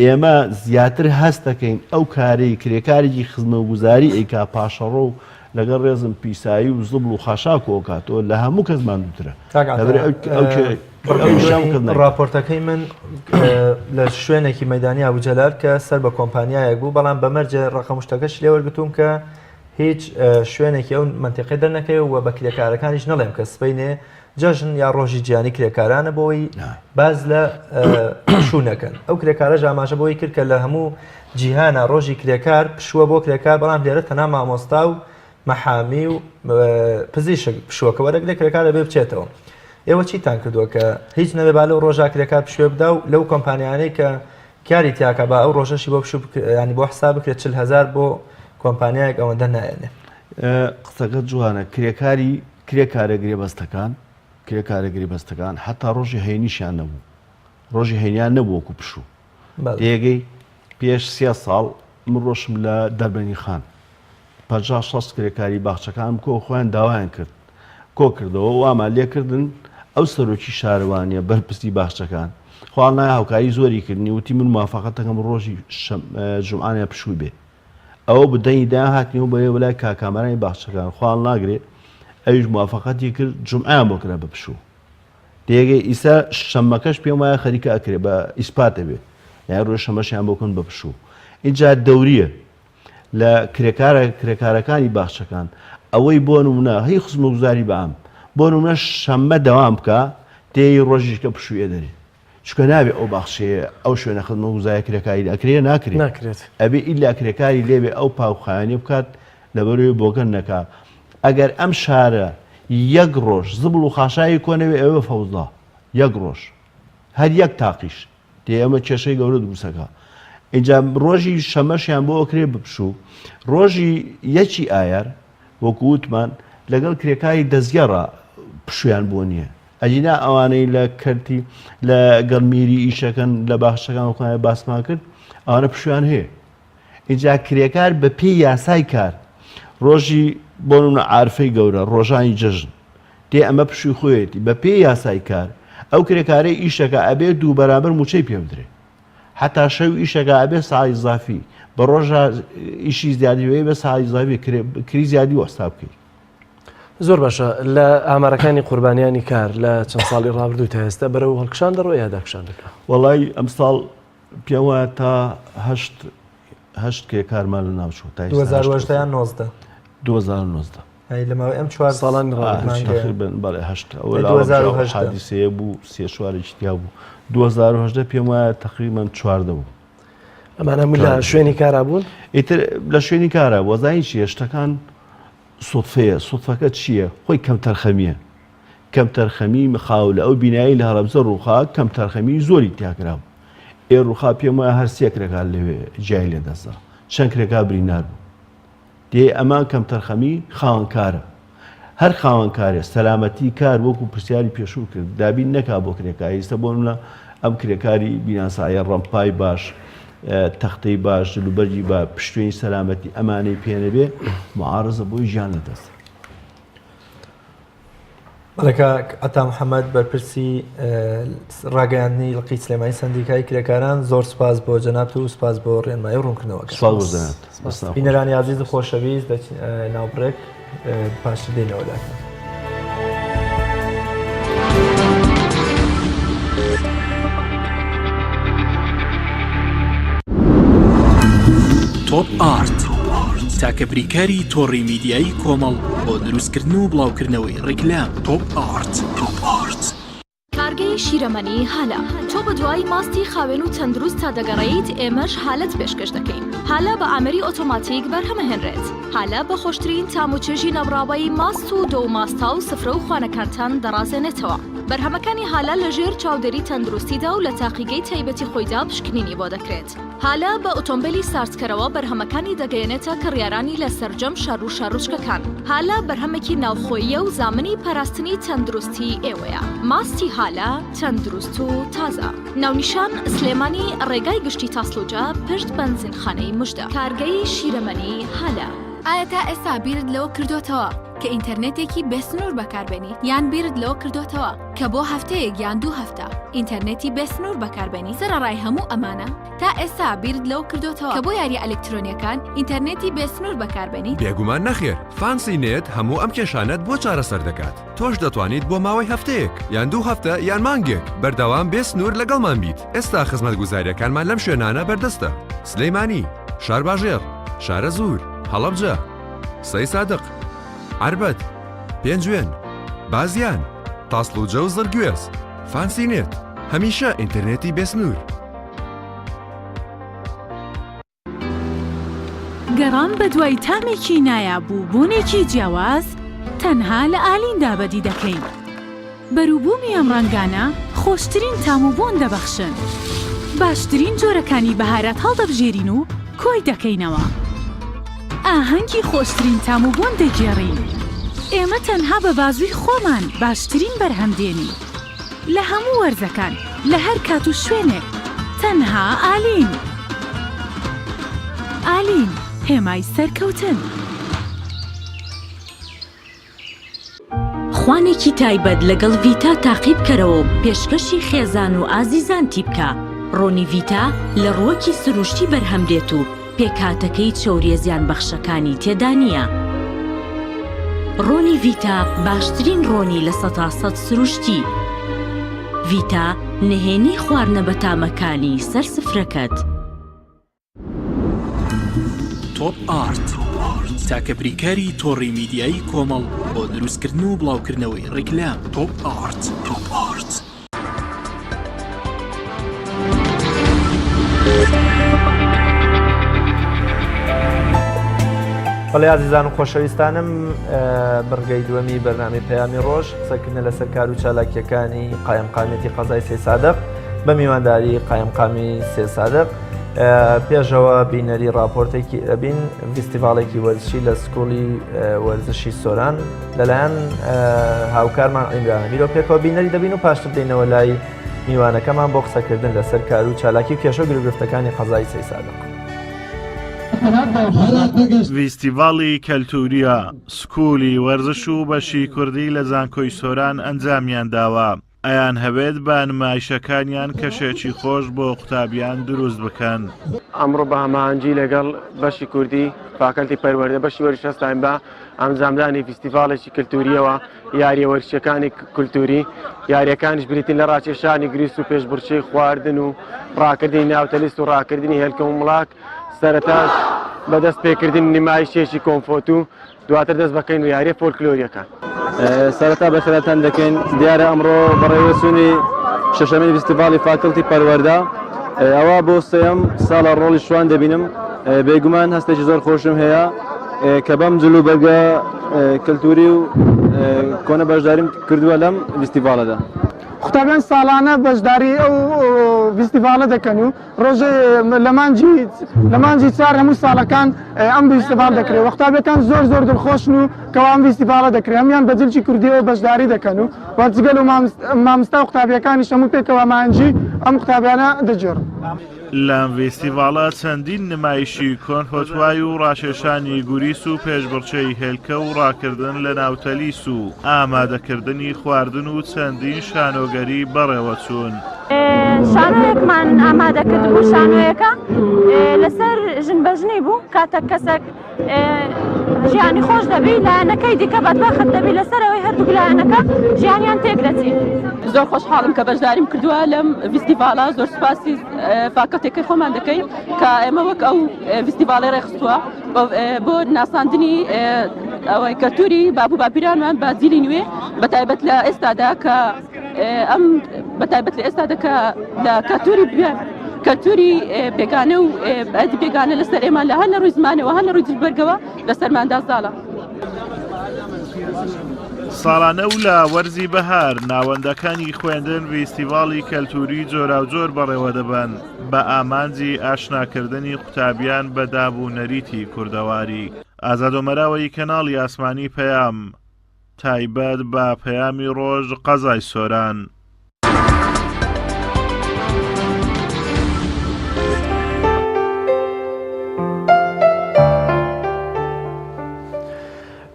ئێمە زیاتر هەست دەکەین ئەو کارەی کرێکارێکی خزمەتگوزاری ئەیکا پاشەڕۆ و لەگەڵ ڕێزم پیسایی و زبڵ و خاشاک کۆکاتەوە لە هەموو کەسمان دوترە راپۆرتەکەی من لە شوێنێکی مەدانی ئابوجەلال کە سەر بە کۆمپانیایەک بوو بەڵام بەمەرجە ڕقەمشتەکەش لێ وەرگتوم کە هیچ شوێنێکی ئەو منتیقی دەرنەکەی و بە کرێکارەکانیش نەڵێم کە سبەینێ جەژن یا ڕۆژی گیانی کرێکارانە بۆی باز لە شوونەکەن ئەو کرێکارە ژاماژە بۆی کرد کە لە هەموو جیهانە ڕۆژی کرێکار پشووە بۆ کرێکار بەڵام لێرە تەنها مامۆستا و مەحامی و پزیشک پشووەکە وەرەگرێک کرێکار لەبێ بچێتەوە ئێوە چیتان کردووە کە هیچ نەبێ با لەو ڕۆژا کرێکار پشوێ بدا و لەو کۆمپانیانەی کە کاری تیاکە بە ئەو ڕۆژەشی بۆ ینی بۆ حساب بکرێت 40,000 بۆ کۆمپانیایەک ئەوەندە نایێنێ قسەکە جوانە کرێکارەگرێ بەستەکان کرێکارەگری بەستەکان حتا ڕۆژی هەینیشیان نەبوو ڕۆژی هەینیان نەبووەکو پشوو دێگەی پێش 3 ساڵ من ڕۆشم لە دەربەنی خان 50-60 کرێکاری باخچەکان کۆ خۆیان داوایان کرد کۆ کردەوە وامان لێکردن ئەو سەرۆکی شارەوانیە بەرپستی باخچەکان خۆڵ نای هاوکاری زۆری کردنی وتی من موافقەتەکەم ڕۆژی جومعانە پشووی بێ ئەوە بدەنی دا هاتنی و بە وەلای کاکامەرانی باخچەکان خۆڵ ناگرێت ئەویش موافقەتی کرد جومعیان بۆ کرا بە پشوو دێگەی ئیسا شەممەکەش پێم وایە خەریکە ئەکرێ بە ئیسپاتە بێ یا ڕۆژ شەمەشیان بۆکەن بە پشوو. اینجا دەوریە لە کرێکارەکانی باخچەکان ئەوەی بۆ نمونە هەی خزمەتگوزاری بەعام بۆ نمونە شەممە دەوام بکە تێی ڕۆژیشکە پشوویە دەرێ چکە نابێت ئەو باخشەیە ئەو شوێنە خزمەتگوزاری کرێکاری ئەکرێ ناکرێت ئەبێ ئیلا کرێکاری لێبێ ئەو پاوخایانێ بکات لەبەرەوەی بۆگەن نەکا. ئەگەر ئەم شارە یەک ڕۆژ زبڵ و خاشایی کۆنەوێ ئەوە فەوزڵا یەک ڕۆژ هەر یەک تاقیش دێ ئەمە کێشەی گەورە دروستەکە. اینجا ڕۆژی شەمەشیان بۆ ئەکرێ بپشوو ڕۆژی یەکی ئایار وەکو وتمان لەگەڵ کرێکاری دەستگەڕە پشویان بۆ نییە. ئەجینا ئەوانەی لە کەرتی لە گەڵمیری ئیشەکەن لە باخچەکان وەکوانە باسمان کرد ئەوانە پشویان هەیە. اینجا کرێکار بە پێی یاسای کار ڕۆژی بۆ نمونە عارفەی گەورە ڕۆژانی جەژن دێ ئەمە پشوی خۆیەتی بە پێی یاسای کار ئەو کرێکارەی ئیشەکە ئەبێ دوو بەرابەر موچەی پێ بدرێ حتا شەو ئیشەکە ئەبێ ساعی زافی بە ڕۆژە ئیشی زیادیوەیە بە ساعی زافی کری زیادی وەستا بکەیت. زۆر باشە لە ئامارەکانی قوربانیانی کار لە چەند ساڵی ڕابردوو تا ئێستا بەرەو هەڵکشان دەڕۆ یا داکشان دەکات؟ وەڵای ئەم ساڵ پێم وایە تا هەشت کرێکارمان لە ناوچوو تا 2019 لەماوەی ئەم 4 ساڵان بەڵێ حادیسەیە بوو سێ شوارێکی تیا بوو 2010 پێم وایە تقریباً 14 بوو. ئەمانە لە شوێنی کارا بوون؟ ئیتر لە شوێنی کارە وەزانی چیە شتەکان سوتفەیە سوتفەکە چییە؟ خۆی کەم تەرخەمیە کەم تەرخەمی مخاو لە ئەو بینایی لە هەڵەبجە ڕووخا کەم تەرخەمی زۆری تیاکرا بوو. ئێ ڕووخا پێم وایە هەر سێ کرێکار لەوێ جای لێدەستا چەند کرێکار بریندار بوو. دێ ئەمان کەم تەرخەمی خاوەنکارە هەر خاوەنکارێ سەلامەتی کار وەکو پرسیاری پێشوو کرد دابین نەکا بۆ کرێکاری ئێستا بۆ منە ئەم کرێکاری بیناسایە ڕەمپای باش تەختەی باش لوبەرجی بە پشتوێنی سەلامەتی ئەمانەی پێنەبێ معارزە بۆی ژیان لەدەست. بەڵێکە ئەتا محەممەد بەرپرسی ڕاگەیاندنی لەقی سلێمانی سندیکای کرێکاران زۆر سپاس بۆ جەناب و سپاس بۆ ڕێنمایی ڕوونکردنەوە. بینەرانی عزیز و خۆشەویست ناوبڕێک پاش دێنەوەداکەن. تۆپ ئارت تاکە بریکاری تۆڕی میدیایی کۆمەڵ بۆ دروستکردن و بڵاوکردنەوەی ڕیکلام. تۆپ ئارت کارگەی شیرەمەنی هالە تۆ بە دوای ماستی خاوێن و تەندروست تا دەگەڕێیت ئێمەش حالەت پێشکەش دەکەین. هالە بە ئامەری ئۆتۆماتیک بەرهەمەهێنرێت. هالە بە خۆشترین تام و چێژی نەبڕاوایی ماست و دۆ ماستا و سفرە و خوانەکانتان دەڕازێنێتەوە. بەرهەمەکانی هالە لەژێر چاودێری تەندروستیدا و لە تاقیگەی تایبەتی خۆیدا پشکنینی بۆ دەکرێت. هالە بە ئۆتۆمبیلی سارسکەرەوە بەرهەمەکانی دەگەیەنێتە کڕیارانی لە سەرجەم شەڕ و شارڕوچکەکان. هالە بەرهەمێکی ناوخۆیە و زامنی پاراستنی تەندروستی ئێوەیە. ماستی هالە تەندروست و تازە. ناونیشان سلێمانی ڕێگای گشتی تاسلوجە پشت بەنزینخانەی موژدە. کارگەی شیرەمەنی هالە. ئایا تا ئێستا بیرت لەوە کردوتەوە کە ئینتەرنێتێکی بێسنوور بەکاربێنی یان بیرت لەوە کردوتەوە کە بۆ هەفتەیەک یان 2 هەفتە ئینتەرنێتی بێسنوور بەکاربێنی سەرڕای هەموو ئەمانە تا ئێستا بیرت لەوە کردوتەوە کە بۆ یاری ئەلکترۆنیەکان ئینتەرنێتی بێسنوور بەکاربێنی؟ بێگومان نەخێر فانسی نێت هەموو ئەم کێشانەت بۆ چارەسەر دەکات. تۆش دەتوانیت بۆ ماوەی هەفتەیەک یان 2 هەفتە یان مانگێک بەردەوام بێسنوور لەگەڵمان بیت. ئێستا خزمەتگوزاریەکانمان لەم شوێنانە بەردەستە: سلەیمانی، شارباژێر، شارە زوور، هەڵەبجە، سەی سادق، عربەت، پێنجوێن، بازیان، تاسلوجە و زەرگوێز. فانسی نێت هەمیشە ئینتەرنێتی بێسنوور. گەڕان بە دوای تامێکی نایابوو بوونێکی جیاواز تەنها لە ئالیندا بەدی دەکەین. بەرووبوومی ئەم ڕەنگانە خۆشترین تام و بۆن دەبەخشن. باشترین جۆرەکانی بەهارەت هەڵدەبژێرین و کۆی دەکەینەوە. ئاهەنگی خۆشترین تام و بۆن دەگێڕین. ئێمە تەنها بە بازووی خۆمان باشترین بەرهەمدێنی لە هەموو وەرزەکان لە هەر کات و شوێنێک. تەنها ئالین. ئالین هێمای سەرکەوتن. خوانێکی تایبەت لەگەڵ ڤیتا تاقی بکەرەوە پێشکەشی خێزان و ئازیزانتی بکە. ڕۆنی ڤیتا لە ڕووەکی سروشتی بەرهەمدێت و پێکهاتەکەی چەوریە زیان بەخشەکانی تێدا نییە. ڕۆنی ڤیتا باشترین ڕۆنی لە 100% سروشتی. ڤیتا نهێنی خواردنە بە تامەکانی سەر سفرەکەت. تۆپ ئارت تاکە بریکاری تۆڕی میدیایی کۆمەڵ بۆ دروستکردن و بڵاوکردنەوەی ڕیکلام. تۆپ ئارت. بەڵێ عزیزان و خۆشەویستانم، بڕگەی دووەمی بەرنامەی پەیامی ڕۆژ قسەکردن لەسەر کار و چالاکیەکانی قایمقامێتی قەزای سێ سادق بە میوانداری قایمقامی سێ سادق. پێشەوە بینەری راپۆرتێکی ئەبین فیستیڤاڵێکی وەرزشی لە سکوڵی وەرزشی سۆران لەلایەن هاوکارمان عیمرانە میرۆ پێکەوە بینەری دەبین و پاشتر دێنەوە لای میوانەکەمان بۆ قسەکردن لەسەر کار و چالاکی و کێشە و گرفتەکانی قەزای سێ سادق. فیستیڤاڵی کەلتوریە سکولی وەرزش و بەشی کوردی لە زانکۆی سۆران ئەنجامیان داوە. ئەیان هەبێت بە نمایشەکانیان کەشێکی خۆش بۆ قوتابیان دروست بکەن. ئەمڕۆ بە هەماهەنگی لەگەڵ بەشی کوردی فاکەلتی پەروەردە بەشی وەرشەستان بە ئەنجامدانی فیستیڤاڵێکی کەلتوریەوە یاریە وەرشەکانی کولتوری یاریەکانیش بریتین لە ڕاکێشانی گریست و پێشبڕچەی خواردن و ڕاکردنی ناوتەلیست و ڕاکردنی هێلکە و مڵاک سەرەتاش بەدەست پێکردن نمایشێکی کۆمفۆت و دواتر دەست بەکەین و یاریە فۆلکلۆریەکان. سەرەتا بەخێرەتان دەکەین دیارە ئەمڕۆ بەڕێوەچوونی شەشەمین فیستیڤاڵی فاکەڵتی پەروەردە ئەوە بۆ سێەم ساڵە ڕۆڵی شوان دەبینم. بێگومان هەستێکی زۆر خۆشم هەیە کە بەم جلو بەرگە کەلتوری و کۆنە بەشداریم کردووە لەم فیستیڤاڵەدا. قوتابیان ساڵانە بەشداری ئەو فیستیڤاڵە دەکەن و ڕۆژێ لە مانجی چار هەموو ساڵەکان ئەم فیستیڤاڵ دەکرێت. قوتابیەکان زۆر دڵخۆشن و کەوا ئەم فیستیڤاڵە دەکرێت. هەمیان بە جلکی کوردیەوە بەشداری دەکەن و وەرجگەل و مامۆستا و قوتابیەکانیش هەموو پێکەوە مانجی ئەم قوتابیانە دەجێڕن. لەم فیستیڤاڵە چەندین نمایشی کۆنفۆتوای و ڕاکێشانی گوریس و پێشبڕچەی هێلکە و ڕاکردن لە ناوتەلیس و ئامادەکردنی خواردن و چەندین شانۆگەری بەڕێوە چوون. شانۆیەکمان ئامادەکرد بوو. شانۆیەکە لەسەر ژن بەژنی بوو. کاتە کەسێک ژیانی خۆش دەبی لایەنەکەی دیکە بەدبەخت دەبی لەسەرەوەی هەردوو لایەنەکە ژیانیان تێک دەچێت. زۆر خۆشحاڵم کە بەشداریم کردووە لەم فیستیڤاڵە. زۆر سوپاسی فاکەڵتێکی خۆمان دەکەین کە ئێمە وەک ئەو فیستیڤاڵی ڕێخستووە بۆ ناساندنی ئەوەی کەلتوری بابوو باپیرانمان بە جیلی نوێ بەتایبەت لە ئێستادا کە ئەم بەتایبەت لە ئێستادا کە لە کەلتوری بێگانە و ئەدی بێگانە لەسەر ئێمان لە هەر لە ڕووی زمانەوە هەر لە ڕووی جلبەرگەوە لەسەرماندا زاڵە. ساڵانە و لە وەرزی بەهار ناوەندەکانی خوێندن فیستیڤاڵی کەلتوری جۆرا و جۆر بەڕێوە دەبن بە ئامانجی ئاشناکردنی قوتابیان بە دابوونەریتی کوردەواری. ئازادۆمەراوەی کەناڵی ئاسمانی پەیام تایبەت بە پەیامی ڕۆژ قەزای سۆران.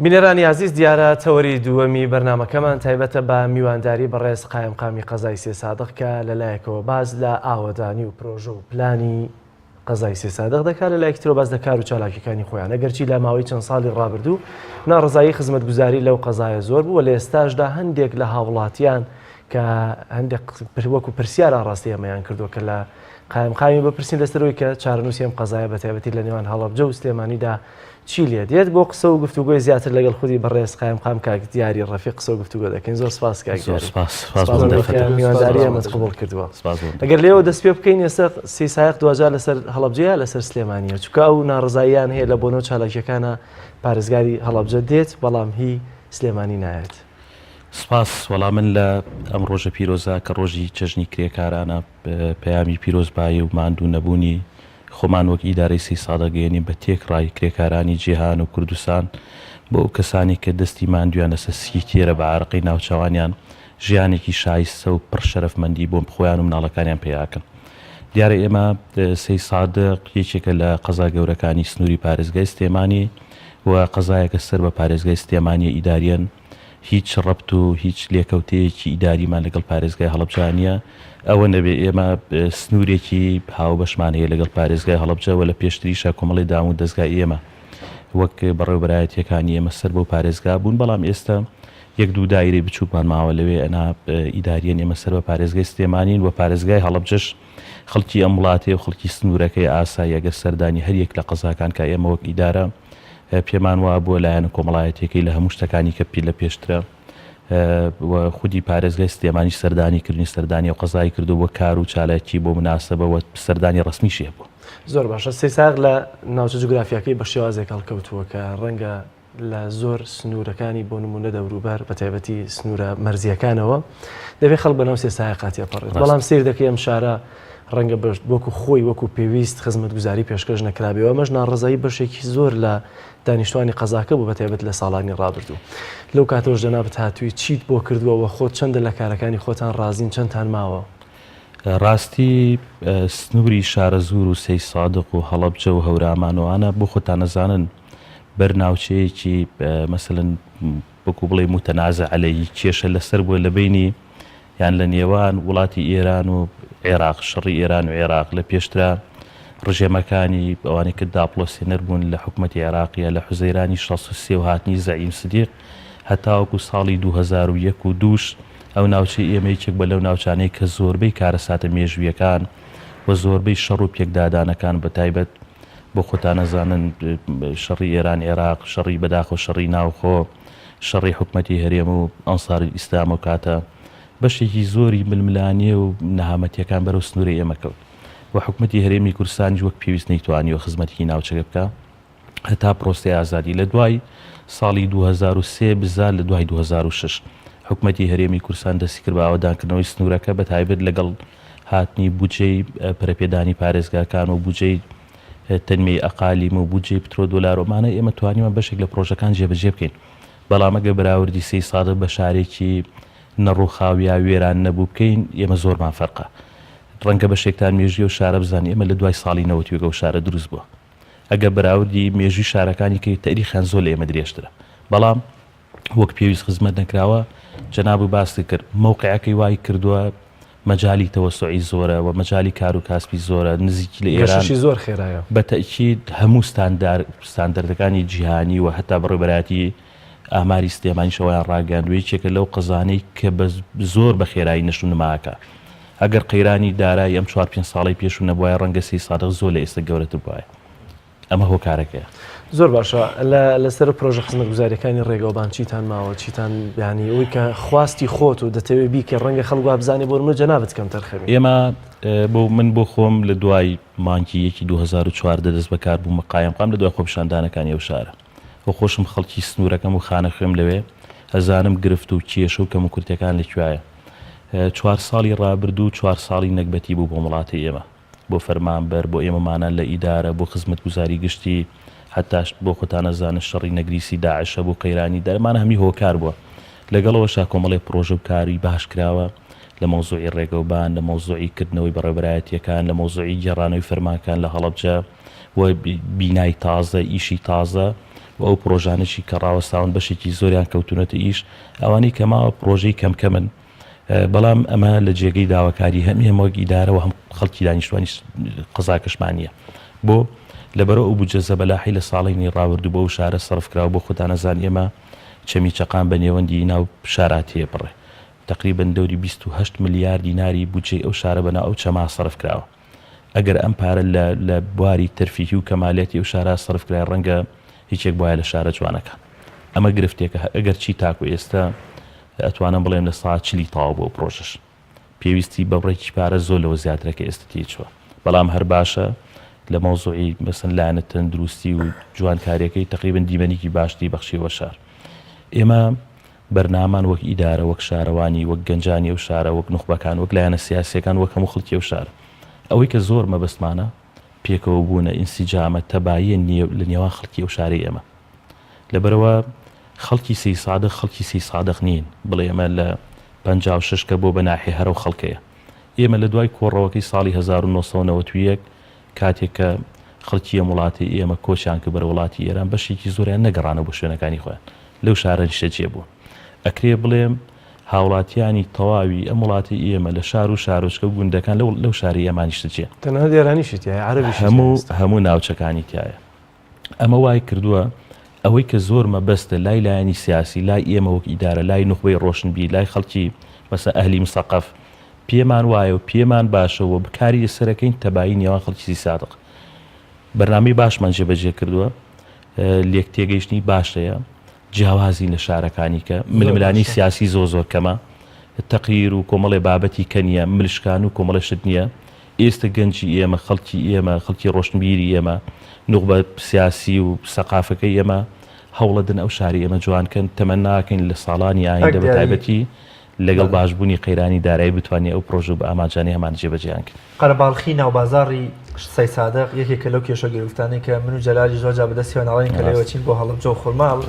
بینەرانی عزیز دیارە تەوەری دووەمی بەرنمەکەمان تایبەتە بە میوانداری بەڕێز قایمقامی قەزای سێ سادق کە لەلایەکەوە باز لە ئاوەدانی و پرۆژە و پلانی قەزای سێ سادق دەکات لەلایەکترەوە باز دەکار و چالاکیەکانی خۆیان. ئەگەرچی لە ماوەی چەند ساڵی ڕابردوو ناڕزایی خزمەتگوزاری لەو قەزایە زۆر بوو و لە ئێستاشدا هەندێک لە هاوڵاتیان کە هەندێک وەکو پرسیار ئاڕاستی ئەمەیان کردووە کە لە قایمقامی بپرسین لەسەرەوەی کە چارەنووسی ئەم قەزایە بەتایبەتی لە نێوان هەڵەبجە و سلێمانیدا چی لێ دێت بۆ قسە و گفتوگۆی زیاتر لەگەڵ خودی بەڕێز قایمقام کاک دیاری ڕەفیق قسە و گفتوگۆ دەکەین. زۆر سپاس کاک میوانداری ئەمەت قبوڵ کردووە. ئەگەر لێەوە دەست پێ بکەین ئێستا سی سایق دوجار لەسەر هەڵەبجەیە لەسەر سلێمانیە چونکە ئەو ناڕزاییان هەیە لە بۆنەوە چالاکیەکانە پارێزگاری هەڵەبجە دێت بەڵام هی سلێمانی نایێت. سپاس وەڵام من لە ئەم ڕۆژە پیرۆزە کە ڕۆژی چەژنی کرێکارانە پەیامی پیرۆزبایی و ماندوو نەبوونی خۆمان وەک ئیدارەی سێ سادەگەیەنی بە تێکڕای کرێکارانی جیهان و کوردستان بۆ ئەو کەسانی کە دەستی ماندویان لەسەر سکی تێرە بە عارەقەی ناوچەوانیان ژیانێکی شایستە و پڕ شەرەفمەندی بۆ خۆیان و مناڵەکانیان پێیاکەن. دیارە ئێمە سێ سادق یەکێکە لە قەزا گەورەکانی سنووری پارێزگای سلێمانی و قەزایەکە سەر بە پارێزگای سلێمانی ئیداریەن هیچ ڕەبت و هیچ لێکەوتەیەکی ئیداریمان لەگەڵ پارێزگای هەڵەبجانیە ئەوە نەبێ ئێمە سنوورێکی هاوبەشمان هەیە لەگەڵ پارێزگای هەڵەبجەوە لە پێشتریشە کۆمەڵی دام و دەستگای ئێمە وەک بەڕێوەبەرایەتیەکانی ئێمە سەر بۆ پارێزگا بوون بەڵام ئێستا یەک دوو دایرەی بچووکمان ماوە لەوێ ئەنا ئیداریەن ئێمە سەر بە پارێزگای سلێمانین و پارێزگای هەڵەبجەش خەڵکی ئەم وڵاتێ و خەڵکی سنوورەکەی ئاسایی ئەگەر سەردانی هەریەک لە قەزاکان کە ئێمە وەک ئیدارە پێمان وایە بۆ لایەنە کۆمەڵایەتێکی لە هەموو شتەکانی کە پی لە پێشترە خودی پارێزگای سلێمانی سەردانیکردنی سەردانی و قەزای کردو بۆ کار و چالاکی بۆ مناسبەوە سەردانی ڕسمیشیە بوو. زۆر باشە سێ ساغ لە ناوچە جوگرافیەکەی بە شێوازێک هەڵکەوتووە کە ڕەنگە لە زۆر سنوورەکانی بۆ نمونە دەوروبەر بە تایبەتی سنوورە مەرزیەکانەوە دەبێت خەڵک بە ناو سێ سایە قاتی ئەپەڕێت بەڵام سیر دەکەی ئەم شارە ڕەنگە وەکو خۆی وەکو پێویست خزمەتگوزاری پێشکەش نەکرابێەوە ئەمەش ناڕزایی بەشێکی زۆر لە دانیشتوانی قەزاکە بوو بە تایبەت لە ساڵانی ڕابردوو لەو کاتەوەش جەنابەت هاتووی چیت بۆ کردووەوە خۆت چەندە لە کارەکانی خۆتان ڕازین چەندتان ماوە؟ ڕاستی سنووری شارە زور و سەی سادق و هەڵەبجە و هەورامانەوانە بۆ خۆتان نەزانن بەرناوچەیەکی مەسەلەن وەکو بڵێ متەنازە عەلەیی کێشە لەسەر بووە لە بینی یان لە نێوان وڵاتی ئێران و عێراق شەڕی ئێران و عێراق لە پێشترا ڕژێمەکانی ئەوانەی کە داپڵۆسێنەر بوون لە حکومەتی عێراقیە لە حوزەیرانی 63 و هاتنی زەعیم سدیق هەتاوەکو ساڵی 2001 و دووش ئەو ناوچەی ئێمەیەکێک بە لەو ناوچانەی کە زۆربەی کارەساتە مێژویەکان و زۆربەی شەڕ و پێکدادانەکان بە تایبەت بۆ خۆتان نەزانن شەڕی ئێران عێراق شەڕی بەداخۆ شەڕی ناوخۆ شەڕی حکومەتی هەرێم و ئەنساری ئیسلام و کاتە بەشێکی زۆری ململانیە و نەهامەتیەکان بەرەو سنووری ئێمە کەوت و حکومەتی هەرێمی کوردستان وەک پێویست نەیتوانیوە خزمەتێکی ناوچەکە بکە هەتا پرۆسەی ئازادی لە دوای ساڵی 2003 بزار لە دوای 2006 حکومەتی هەرێمی کوردستان دەستی کرد بە ئاوەدانکردنەوەی سنوورەکە بە تایبەت لەگەڵ هاتنی بودجەی پەرەپێدانی پارێزگاکان و بودجەی تەنمەی ئەقالیم و بودجەی پترۆ دۆلارۆمانە ئێمە توانیمە بەشێک لە پرۆژەکان جێبەجێ بکەین بەڵام ئەگە بەراوردی سەی سادق بە شارێکی نەڕووخاویا وێران نەبوو بکەین ئێمە زۆرمان فەرقە ڕەنگە بەشێکتان مێژوی و شارە بزانین ئێمە لە دوای ساڵی 90 و شارە دروست بووە ئەگە بەراوردی مێژوی شارەکانی کە تاریخیان زۆر لە ئێمە درێژترە بەڵام وەک پێویست خزمەت نەکراوە جەناب و باسی کرد موقعەکەی وای کردووە مەجای تەوەسوعی زۆرە و مەجای کار و کاسبی زۆرە نزیکی لە ئێران زۆر خێرایە بە تەکید هەموو ستاندەردەکانی جیهانی و هەتا بەڕێبەراتی ئاماری سلێمانی شەوەیان ڕاگەاندووی چێکە لەو قەزانەی کە زۆر بە خێرایی نەشون نماکە ئەگەر قەیرانی دارایی ئەم 4-5 ساڵی پێشوو نەبووایە ڕەنگە سەی سادق زۆر لە ئێستا گەورەتر بووایە ئەمە هۆکارەکەیە زۆر باشە لەسەر پرۆژە خزمەتگوزاریەکانی ڕێگەوبان چیتان ماوە چیتان بیانی ئەوی کە خواستی خۆت و دەتەوێت بیکە ڕەنگە خەڵک بزانێ بۆ منە جەنابەت کەم تەرخەبێت ئێمە بۆ خۆم لە دوای مانکی 2014 دەست بەکار بوو مەقایم قام لە دوای خۆپیشاندانەکانی ئەو شارە و خۆشم خەڵکی سنوورەکەم و خانە خوێم لەوێ ئەزانم گرفت و کێشە و کەم و کورتەکان لەکوایە 4 ساڵی ڕابردوو 4 ساڵی نەکبەتی بوو بۆ وڵاتی ئێمە بۆ فەرمانبەر بۆ ئێمەمانان لە ئیدارە بۆ خزمەتگوزاری گشتی هەتاش بۆ خۆتان نەزانن شەڕی نەگریسی داعشە بۆ قەیرانی دەرمانە هەمی هۆکار بووە لەگەڵەوەشا کۆمەڵێ پرۆژە و کاری باش کراوە لە مۆزوعی ڕێگەوبان لە مۆزوعی کردنەوەی بەڕێبەرایەتیەکان لە مۆزوعی گێڕانەوەی فەرمانکان لە هەڵەبجە و بینای تازە ئیشی تازە و ئەو پرۆژانێکی کە ڕاوەستاون بەشێکی زۆریان کەوتونەتە ئیش ئەوانەی کە ماوە پرۆژەی کەمکەمن بەڵام ئەمە لە جێگەی داواکاری هەمی هەمووەک ئیدارەوە هەم خەڵکی دانیشتوانی قەزاکەشمانیە بۆ لەبەرەوە ئەو بودجە زەبەلاحی لە ساڵینی ڕاوردوو بۆ و شارە سەرف کراوە بۆ خۆتان نەزان ئێمە چەمی چەقان بە نێوەندی ناو شاراتیە بڕێ تقریبا دەوری 28 ملیار دیناری بودجەی ئەو شارە بەنا ئەو چەما سەرف کراوە ئەگەر ئەم پارە لە بواری تەرفیهی و کەمالێتی ئەو شارە سەرف کرای ڕەنگە هیچێک وایە لە شارە جوانەکان ئەمە گرفتێکە ئەگەر چی تاکو ئێستا ئەتوانم بڵێم لە ساعت 40 تاوا بۆ پرۆژەش پێویستی بەڕێکی پارە زۆر لەوە زیاترەکە ئێستا تێچووە بەڵام هەر باشە لە مۆزوعی مەسەن لایەنە تەندروستی و جوانکاریەکەی تقریبا دیمەنێکی باشتی بەخشیوە شار ئێمە بەرنامان وەک ئیدارە وەک شارەوانی وەک گەنجانی ئەو شارە وەک نوخبەکان وەک لایەنە سیاسیەکان وەک هەموو خەڵکی ئەو شارە ئەوەی کە زۆر مەبەستمانە پێکەوە بوونە ئینسیجامە تەباییە لە نێوان خەڵکی ئەو شارەی ئێمە لەبەرەوە خەڵکی سەی سادق خەڵکی سەی سادق نین بڵێ ئێمە لە 56 کە بۆ بەناحی هەرە و خەڵکەیە ئێمە لە دوای کۆڕەوەکەی ساڵی 1991 کاتێک کە خەڵکی وڵاتی ئێمە کۆچیان کرد بەرە وڵاتی ئێران بەشێکی زۆریان نەگەڕانە بۆ شوێنەکانی خۆیان لەو شارە نیشتەجێ بوو ئەکرێ بڵێم هاوڵاتیانی تەواوی ئەم وڵاتی ئێمە لە شار و شارۆچکە و گوندەکان لەو شاری ئێمان نیشتەجێ تەنها دێرانیشی تایە عەرەبیش هەموو ناوچەکانی تایە ئەمە وای کردووە ئەوەی کە زۆر مەبەستە لای لایەنی سیاسی لای ئێمە وەک ئیدارە لای نخبەی ڕۆشنبی لای خەڵکی مەسە ئەهلی مسەقەف پێمان وایە و پێمان باشەوە بکاری سەرەکەین تەبایی نێوان خەڵکی سادق بەرنامەی باشمان جێبەجێ کردووە لێک تێگەیشتنی باشەیە جیاوازی لە شارەکانی کە ململانی سیاسی زۆر کەمە تەقیر و کۆمەڵی بابەتی کەنیە ملشکان و کۆمەڵی شت نییە ئێستا گەنجی ئێمە خەڵکی ڕۆشنبیری ئێمە نوخبە سیاسی و سەقافەکەی ئێمە هەوڵەدن ئەو شاری ئێمە جوانکەن تەمە ناکەین لە ساڵانی ئایندە بە تایبەتی لەگەڵ باشبوونی قەیرانی دارایی بتوانێت ئەو پرۆژە بە ئاماجانی هەمان جێبەجێیان کرد. قەرەباڵخی ناوبازاری سەی سادق یەکێکە لەو کێشە گرفتانی کە من و جەلالی زۆرجا بەدەستیەوە ناڵین کە لێوەچین بۆ هەڵەبجە و خورماڵ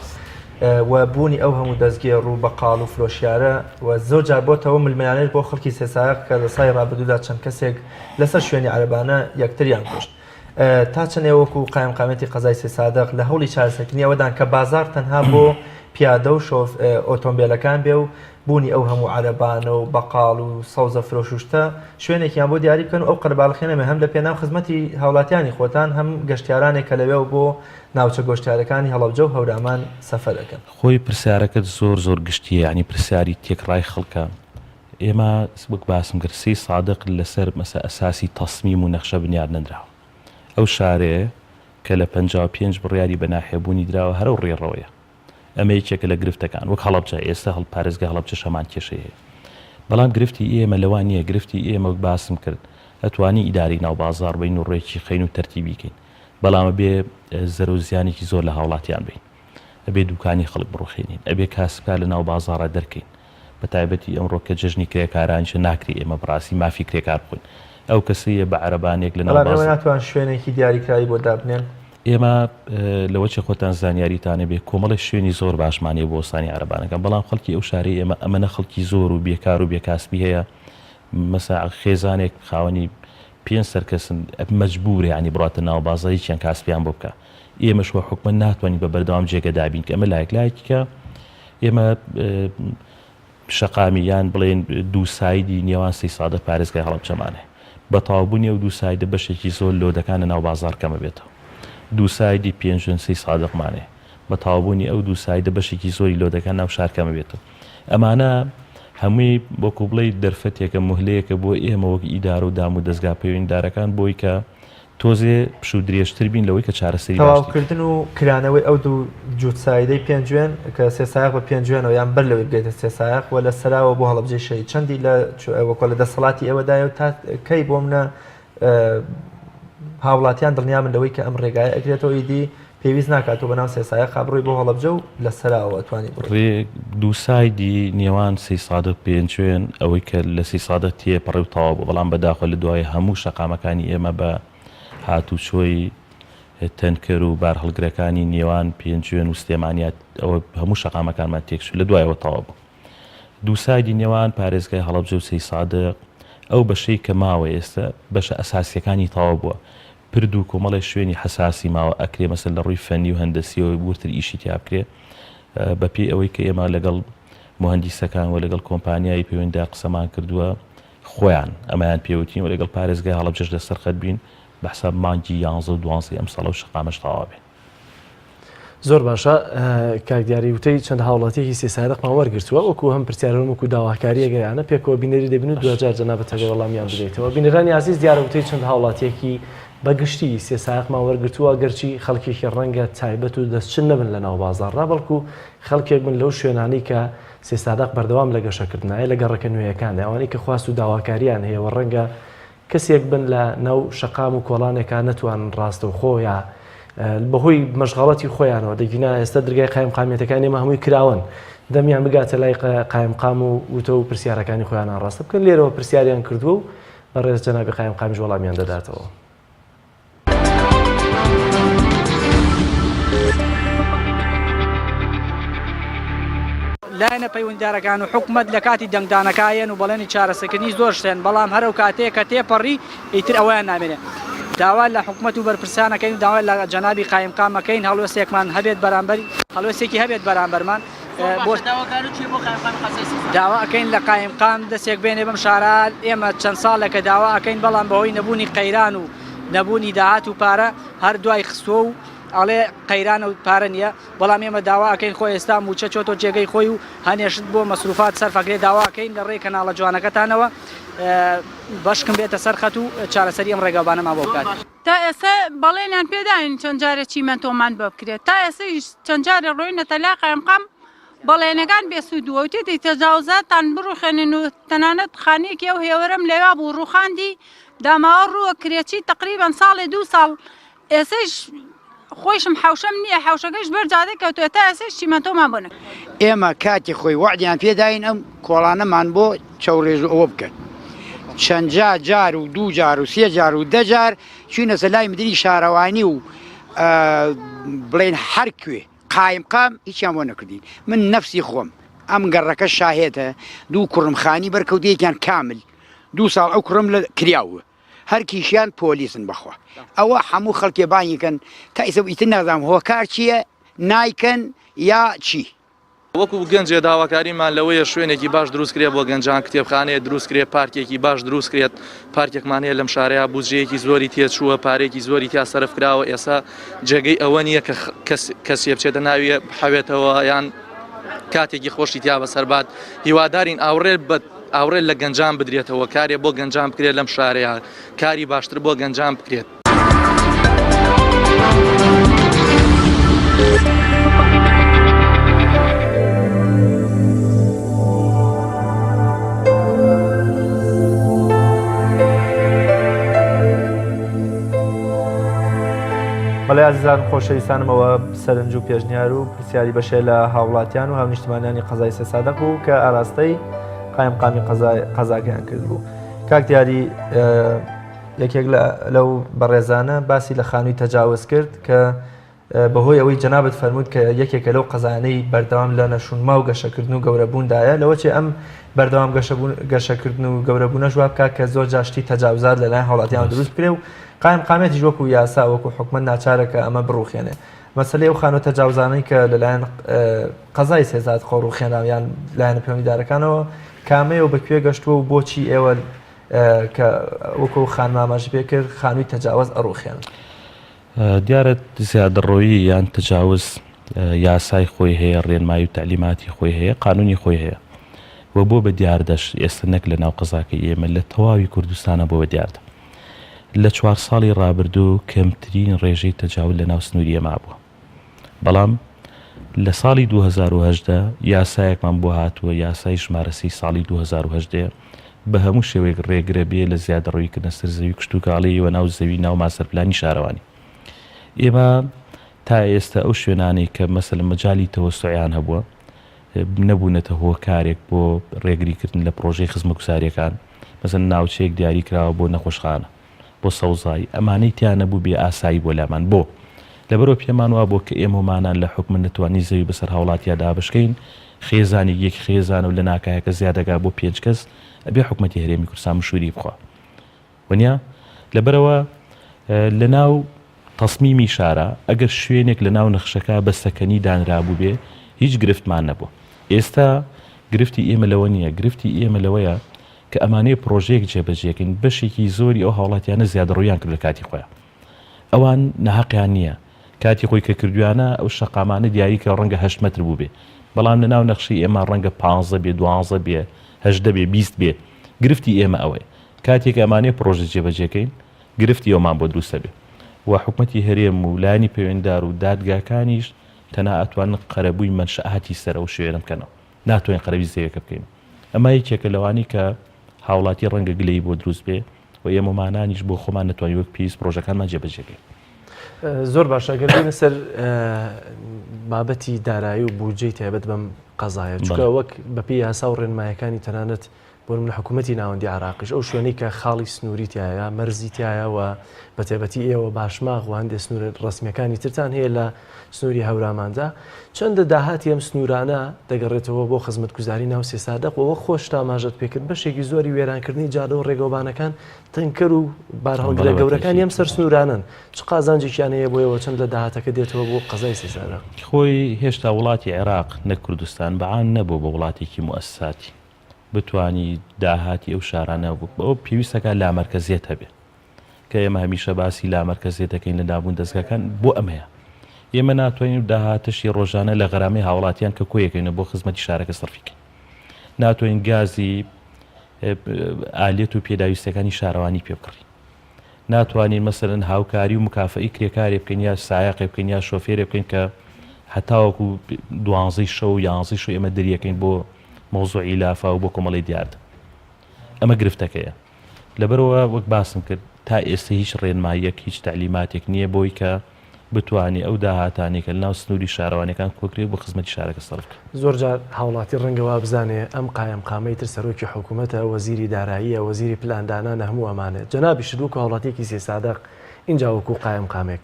و بوونی ئەو هەموو دەستگێ ڕوو بە قاڵ و فرۆشیارە و زۆرجار بۆتەوە ململانێت بۆ خەڵکی سێسایق کە لە سای ڕابردوودا چەند کەسێک لەسەر شوێنی عەرەبانە یەکتریان کوشت. تا چەندێ وەکو قایمقامەتی قەزای سێ سادق لە هەوڵی چارەسەرکردنی ئەوەدان کە بازار تەنها بۆ پیادە و ئۆتۆمبیلەکان بێ و بوونی ئەو هەموو عەرەبانە و بەقاڵ و سەوزە فرۆشوشتە شوێنێکیان بۆ دیاری بکەن و ئەو قەرەباڵخێنەمە هەم لە پێناو خزمەتی هاوڵاتیانی خۆتان هەم گەشتیارانێک کە لەوێ و بۆ ناوچە گۆشتارەکانی هەڵەبجە و هەورامان سەفەر دەکەن. خۆی پرسیارەکەت زۆر گشتیە ینی پرسیاری تێکڕای خەڵکە ئێمە وەک باسم کرد سێ سادق لەسەر مەسە ئەساسی تەسمیم و نەخشە بنیاد نەدراوە ئەو شارەیە کە لە 55 بڕیاری بە ناحێبوونی دراوە هەرە و ڕێڕەوەیە ئەمە یەکێکە لە گرفتەکان وەک هەڵەبجە ئێستا پارێزگا هەڵەبجە شەمان کێشەیە بەڵام گرفتی ئێمە لەوان نییە گرفتی ئێمە وەک باسم کرد ئەتوانی ئیداری ناو بازار بین و ڕێکی خەین و تەرتیبی کەین بەڵامە بێ زەر و زیانێکی زۆر لە هاوڵاتیان بین ئەبێ دوکانی خەڵک بڕوخێنین ئەبێ کاسبکار لە ناو بازارە دەرکەین بە تایبەتی ئەمڕۆ کە جژنی کرێکارانیش ناکری ئێمە بڕاستی مافی کرێکار بخۆین ئەو کەسەیە بە عەرەبانێک لە ناو بازار ناتوان شوێنێکی دیاریکراوی بۆ دابنێن ئێمە لەوە چه خۆتان زانیاریتانە بێ کۆمەڵی شوێنی زۆر باشمانێ بۆ ئۆستانی عەرەبانەکان بەڵام خەڵکی ئەو شارەی ئێمە ئەمەنە خەڵکی زۆر و بێکار و بێکاسبی هەیە مەسا خێزانێک خاوەنی 5 سەرکەسن مەجبورێ ینی بڕاتە ناو بازاری چیان کاسبیان بۆ بکە ئێمەش وە حکومە ناتوانین بە بەردەوام جێگەدابین کە ئەمە لایەکە ئێمە شەقامیان بڵێن دوو سایدی نێوان سەی سادە پارێزگای هەڵەبجەمانێ بە تاوابوونی ئەو دوو سایدە بەشێکی زۆر لۆدەکانە ناو بازار کەمە بێتەوە دوو سایدی پێنجن سەی سادقمانێ بە تاوابوونی ئەو دوو سایدە بەشێکی زۆری لۆدەکان ناو شار کەمە بێتەوە ئەمانە هەمووی بۆکو بڵێ دەرفەتێکە مهلەیەکە بۆ ئێمە وەک ئیدارە و دام و دەستگا پەیوەندیدارەکان بۆی کە تۆزێ پشو درێژتر بین لەوەی کە چارەسەری تەواوکردن و کرانەوەی ئەو دوو جووتسایدەی پێنجوێن کە سێ سایق بە پێنجوێنەوە یان بەر لەوەی بگەیتە سێ سایق و لە سەراوە بۆ هەڵەبجەی شەی چەندی لە وەکۆ لە دەسەڵاتی ئێوەدایە و تا کەی بۆ منە هاوڵاتیان دڵنیا من لەوەی کە ئەم ڕێگایە ئەگرێتەوە ئیدی پێویست ناکاتەوە بەناو سێ سایق خابڕۆی بۆ هەڵەبجە و لە سەراوە توانی ڕێ دوو سایدی نێوان سەی سادق پێنجوێن ئەوەی کە لە سەی سادە تێپەڕی و تەواو بوو بەڵام بەداخۆ لە دوای هەموو شەقامەکانی ئێمە بە هاتوچۆی تەنکەر و بار هەڵگرەکانی نێوان پێنجوێن و سلێمانیات ئەوە هەموو شەقامەکانمان تێکشو لە دوایەوە تەواو بوو دوو سایدی نێوان پارێزگای هەڵەبجە و سەی سادق ئەو بەشەی کە ماوە ئێستا بەشە ئەساسیەکانی تەواو بووە پرد و کۆمەڵی شوێنی حساسی ماوە ئەکرێ مەسەر لە ڕووی فەنی و هەندەسیەوەی بورتر ئیشی تیا بکرێ بەپێی ئەوەی کە ئێمە لەگەڵ مهندیسەکان و لەگەڵ کۆمپانیایی پەیوەندیدا قسەمان کردووە خۆیان ئەمەیان پێوتین و لەگەڵ پارێزگای هەڵەبجەش لەسەر خەت بین بە حساب مانگی 11 و 12 ئەم ساڵە و شەقامەش تەواو بێ زۆر باشە کاکدیاری وتەی چەند هاوڵاتیەکی سێ سادقمان وەرگرتووە وەکو هەم پرسیارەوە وەکو داواکاریە گەیانە پێکەوە بینەری دەبین و دوجار جەنابەتەگە وەڵامیان بدەیتەوە بینەرانی عزیز دیارە وتەی چەند هاوڵاتیەکی بەگشتی سێ سایقمان وەرگرتووە گەرچی خەڵکێکی ڕەنگە تایبەت و دەستچن نەبن لە ناو بازاڕا بەڵکو خەڵکێک بن لەو شوێنانی کە سێ سادق بەردەوام لە گەشەکردنایە لە گەڕەکە نوێیەکان ئەوانەی کە خواست و داواکاریان هەیە و ڕەنگە کەسێک بن لە ناو شەقام و کۆڵانێکان نەتوانن ڕاستە و خۆیان بەهۆی مەشغەڵەتی خۆیانەوە دەگینا ئێستا دەرگای قایمقامیەتەکان ئێمە هەمووی کراون دەمیان بگاتە لای قایمقام و وتە و پرسیارەکانی خۆیانان ڕاستە بکەن لێرەوە پرسیاریان کردووە و بەڕێز جەنابی قایمقامیش وەڵامیان دەداتەوە. لایەنە پەیوەندیدارەکان و حکومەت لە کاتی دەنگدانەکایەن و بەڵێنی چارەسەکردنی زۆر شتێن بەڵام هەرو کاتێک کە تێپەڕی ئیتر ئەویان نامێنێت داوا لە حکومەت و بەرپرسانەکەین و داوا لە جەنابی قایمقامەکەین هەڵوێستێکمان هەبێت بەرامبەر هەڵوێستێکی هەبێت بەرامبەرمان داوا ئەەکەین لە قایمقام دەستێک بێنێ بەم شارال ئێمە چەند ساڵێکە داوا ئەەکەین بەڵام بەهۆی نەبوونی قەیران و نەبوونی داهات و پارە هەر دوای خستووە و ئەڵێ قەیران و پارە نییە بەڵام ئێمە داواکەین خۆی ئێستا موچە چۆتۆ جێگەی خۆی و هەنێشت بۆ مەسروفات سەرفەکرێ داواکەین لە ڕێی کەناڵە جوانەکەتانەوە بەشکم بێتە سەرخەت و چارەسەری ئەم ڕێگەبانەما بۆ بکات. تا ئێستا بەڵێنیان پێداین چەند جارێکی منتۆمان بۆ بکرێت تا ئێستا چەند جارێ ڕۆینەتە لا قەیمقام بەڵێنەکان بێسوودووە و تێتی تەجاوزاتان بڕوخێنن و تەنانەت خانەیەکی ئەو هێوەرەم لێوا بوو ڕوخاندی داماوە ڕووە کرێکی تقریبان ساڵێ 2 ساڵ ئێسش خۆشم حوشەم نییە حوشەکەش بەرجادە کەوتوێت تا ئێسش چیمەتۆمان بۆنە ئێمە کاتی خۆی وعدیان پێداین ئەم کۆڵانەمان بۆ چاوڕێژ ئەوە بکەن چەند جار و 2 جار و 3 جار و 10 جار چوینە سەر لای مدیری شارەوانی و بڵێن هەر کوێ قایمقام هیچیان بۆ نەکردین من نەفسی خۆم ئەم گەڕەکە شاهێتە 2 کوڕم خانی بەرکەوتەیەکیان کامل 2 ساڵ ئەو کوڕم لە کریاوە هەر کیشیان پۆلیسن بەخوا ئەوە هەموو خەڵکێ بانیکەن تا ئیسە ئیتر نازام هۆکار چییە نایکەن یا چی وەکو گەنجێ داواکاریمان لەوەیە شوێنێکی باش دروست کرێت بۆ گەنجان کتێبخانەیە دروست کرێت پارکێکی باش دروست کرێت پارکێکمان هەیە لەم شارەیە بودجەیەکی زۆری تێچووە پارێکی زۆری تا سەرف کراوە ئێستا جێگەی ئەوە نییە کە کەسێ بچێتە ناویە بحەوێتەوە یان کاتێکی خۆشی تیا بەسەربات هیوادارین ئاوڕێ لە گەنجان بدرێتەوە کارێ بۆ گەنجان بکرێت لەم شارەیە کاری باشتر بۆ گەنجان بکرێت. بەڵێ عزیزان خۆشەویستانمەوە سەرنج و پێشنیار و پرسیاری بەشێ لە هاوڵاتیان و هاونیشتمانیانی قەزای سێ سادەق بوو کە ئاراستەی قایمقامی قەزاکەیان کرد بوو. کاک دیاری یەکێک لەو بەڕێزانە باسی لە خانووی تەجاوز کرد کە بەهۆی ئەوەی جەنابەت فەرموود کە یەکێکە لەو قەزانەی بەردەوام لە نەشونما و گەشەکردن و گەورەبووندایە لەوە چێ ئەم بەردەوام گەشەکردن و گەورەبوونە ژوا بکات کە زۆر جاشتی تەجاوزات لەلایەن هاوڵاتیان دروست بکرێ و قایمقامێتیش وەکو یاسا وەکو حکومت ناچارەکە ئەمە بڕوخێنێ. مەسەلەی ئەو خانوو تەجاوزانەی کە لەلایەن قەزای سێزاد خۆڕوخێنراویان لایەنە پەیوەندیدارەکانەوە کامەیە و بەکوێ گەشتووە و بۆچی ئێوە کە وەکو خانمامەژ پێ کرد خانووی تەجاوز ئەڕوخێن. دیارە زیادڕۆیی یان تەجاوز یاسای خۆی هەیە ڕێنمایی و تعلیماتی خۆی هەیە قانونی خۆی هەیە و بۆ بە دیاردەش ئێستا نەک لە ناو قەزاکە ئێمە لە تەواوی کوردستانە بۆ بە دیاردە لە 4 ساڵی ڕابردوو کەمترین ڕێژەی تەجاوز لە ناو سنووریە مابووە بەڵام لە ساڵی 2010 یاسایەکمان بۆ هاتووە یاسای ژمارەسی ساڵی 2010 بە هەموو شێوەیەک ڕێگرە بێ لە زیادڕۆیکردنە سەر زەوی کشتتوکاڵیەوە ناو زەوی ناو ماسەرپلانی شارەوانی. ئێمە تا ئێستا ئەو شوێنانەی کە مەسەل مەجای تەوەسعیان هەبووە نەبوونەتە هۆکارێک بۆ ڕێگریکردن لە پرۆژەی خزمەتگوزاریەکان مەسەن ناوچەیەک دیاری کراوە بۆ نەخۆشخانە بۆ سەوزایی ئەمانەی تیان نەبوو بێ ئاسایی بۆ لامان بۆ لەبەرەوە پێمان وا بۆ کە ئێمەمانان لە حکومت نەتوانی زەوی بەسەر هاوڵاتیە دابشکەین خێزانی یەک خێزانە و لە ناکایەکە زیادەگا بۆ 5 کەس ئەبێ حکومەتی هەرێمی کوردستان مشوری بخوا وەنیا لەبەرەوە لە ناو تەسمیمی شارە ئەگەر شوێنێک لە ناو نەخشەکە بەستەکەنی دانرابوو بێ هیچ گرفتمان نەبوو. ئێستا گرفتی ئێمە لەوە نییە گرفتی ئێمە لەوەیە کە ئەمانەیە پرۆژەیەک جێبەجێکن بەشێکی زۆری ئەو هاوڵاتیانە زیادڕۆیان کرد لە کاتی خۆیان ئەوان نەحەقیان نییە کاتی خۆی کە کردویانە ئەو شەقامانە دیاری کە ڕەنگە 8 مەتر بوو بێ بەڵام لە ناو نەخشی ئێمە ڕەنگە 15 بێ 12 بێ 18 بێ 20 بێ گرفتی ئێمە ئەوەی کاتێک ئەمانەیە پرۆژە جێبەجێکەین گرفتی ئەومان بۆ دروستە بێ و حکومەتی هەرێم و لایانی پەیوەنددار و دادگاکانیش تەنها ئەتوانن قەرەبووی منشەئاتی سەر ئەو شوێنە بکەنەوە ناتوانین قەرەبی زەویەکە بکەین. ئەمە یەکێکە لەوانی کە هاوڵاتی ڕەنگە گلەی بۆ دروست بێ و ئێمەمانانیش بۆ خۆمان نەتوانین وەک پێویست پرۆژەکانمان جێبەجێکەین. زۆر باشە گەردێنە سەر بابەتی دارایی و بودجەی تایبەت بەم قەزایە چونکە وەک بەپی یاسا و ڕێنمایەکانی تەنانەت بۆ من حکوومەتی ناوەندی عراقیش ئەو شوێنەی کە خاڵی سنووریتایە مەرزیتایە و بەتێبەتی ئێوە باشماغ و هەندێک سنوور ڕسمیەکانی ترتان هەیە لە سنووری هەوراماندا چەندە داهاتی ئەم سنوورانە دەگەڕێتەوە بۆ خزمەتگوزاری ناو سێ سادەقەوە خۆش تا ماژەت پێکرد بەشێکی زۆری وێرانکردنی جادە و ڕێگەوبانەکان تەنکەر و بارهەڵگرە گەورەکان ئەم سەر سنوورانن چ قازانجێکیان هەیە بۆیەوە چەند لە داهاتەکە دێتەوە بۆ قەزای سێ سادەق خۆی هێشتا وڵاتی عێراق نە کوردستان بەعان نەبوو بە وڵاتێکی موەسساتی بتوانی داهاتی ئەو شارانە بوو بەوە پێویستەکە لامەرکەزیەت هەبێت کە ئێمە هەمیشە باسی لامەرکەزیەت دەکەین لە دابوون دەستگاکان بۆ ئەمەیە ئێمە ناتوانین و داهاتشی ڕۆژانە لە غەرامەی هاوڵاتیان کە کۆیەکەینە بۆ خزمەتی شارەکە سەرفیکەین. ناتوانین گازی ئالێت و پێداویستەکانی شارەوانی پێ بکڕی. ناتوانین مەسەرەن هاوکاری و مکافئی کرێکارێ بکەین یا سایقێ بکەین یا شۆفێرێ بکەین کە هەتاوەکو 12 شەو 11 شەو ئێمە دەریەکەین بۆ مۆزوعی لافا و بۆ کۆمەڵی دیاردە. ئەمە گرفتەکەیە. لەبەرەوە وەک باسم کرد تا ئێستا هیچ ڕێنماییەک هیچ تعلیماتێک نییە بۆی کە بتوانێت ئەو داهاتانێک کە لەناو سنووری شارەوانەکان کۆکرێت بۆ خزمەتی شارەکە سەرف بکە. زۆر جار هاوڵاتی ڕەنگەوا بزانێ ئەم قایم قامەی تر سەرۆکی حکوومەتە وەزیری داراییە وەزیری پلاندانانە هەموو ئەمانێت جەنابی شدووکە هاوڵاتێکی سێسادەق اینجا وەکو قایم قامێک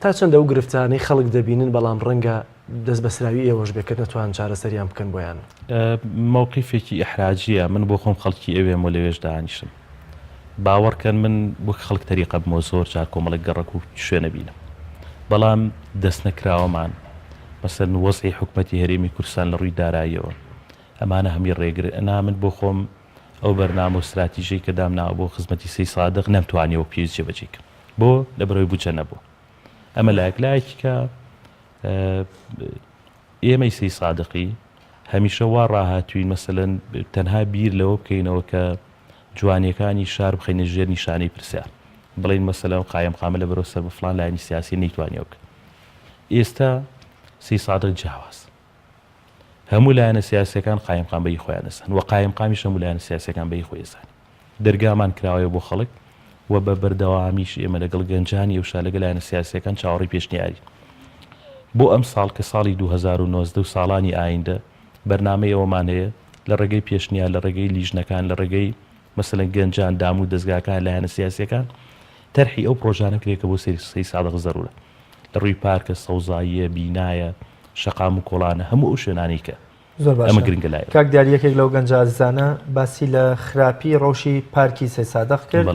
تا چەندە ئەو گرفتانەی خەڵک دەبینن بەڵام ڕەنگە دەست بەسراوی ئێوەش بێت کە نەتوان چارەسەریان بکەن بۆیان. مووقیفێکی ئەحراجیە من بۆ خۆم خەڵکی ئەوێم و لەوێش دانیشم. باوەڕکەن من وەک خەڵک تەریقە بمەوە زۆر جار کۆمەڵێک گەڕک و شوێنە بینم. بەڵام دەست نەکراوەمان مەسەن وەزعی حکوومەتی هەرێمی کوردستان لە ڕووی داراییەوە ئەمانە هەمی ڕێگر ئەنا من بۆ خۆم ئەو بەرنامە و استراتیژی کە دامناوە بۆ خزمەتی سی سادق نەمتوانیەوە پێویست جێبەجێکم بۆ لەبەرەوەی بودجە نەبوو. ئەمە لایەکی کە ئێمەی سی سادقی هەمیشە وا ڕاهاتوین مەسەلەن تەنها بیر لەوە بکەینەوە کە جوانیەکانی شار بخەینە ژێر نیشانەی پرسیار بڵین مەسەلەن قایم قامە لە بەرەو سەر بە فڵان لایەنی سیاسی نەیتوانیەوە بکە. ئێستا سی سادق جیاواز هەموو لایەنە سیاسیەکان قایم قام بەی خۆیان دەسان و قایم قامیش هەموو لایەنە سیاسیەکان بەی خۆی دەزانێت. دەرگامان کراوەیە بۆ خەڵک و بە بەردەوامیش ئێمە لەگەڵ گەنجانی ئەو شار لەگەڵ لایەنە سیاسیەکان چاوەڕی پێشنیاری بۆ ئەم ساڵ کە ساڵی 2019 و ساڵانی ئایندە بەرنامەی ئەوەمان هەیە لە ڕێگەی پێشنیار لە ڕێگەی لیژنەکان لە ڕێگەی مەسەلەن گەنجان دام و دەستگاکان لایەنە سیاسیەکان تەرحی ئەو پرۆژانە کرێکە بۆ سی سادق زەرورە لە ڕووی پارکە سەوزاییە بینایە شەقام و کۆڵانە هەموو ئەو شوێنانی کە ئەمە گرنگە لایە. کاک دیاریەکێک لەو گەنج ئازیزانە باسی لە خراپی ڕەوشی پارکی سی سادق کرد.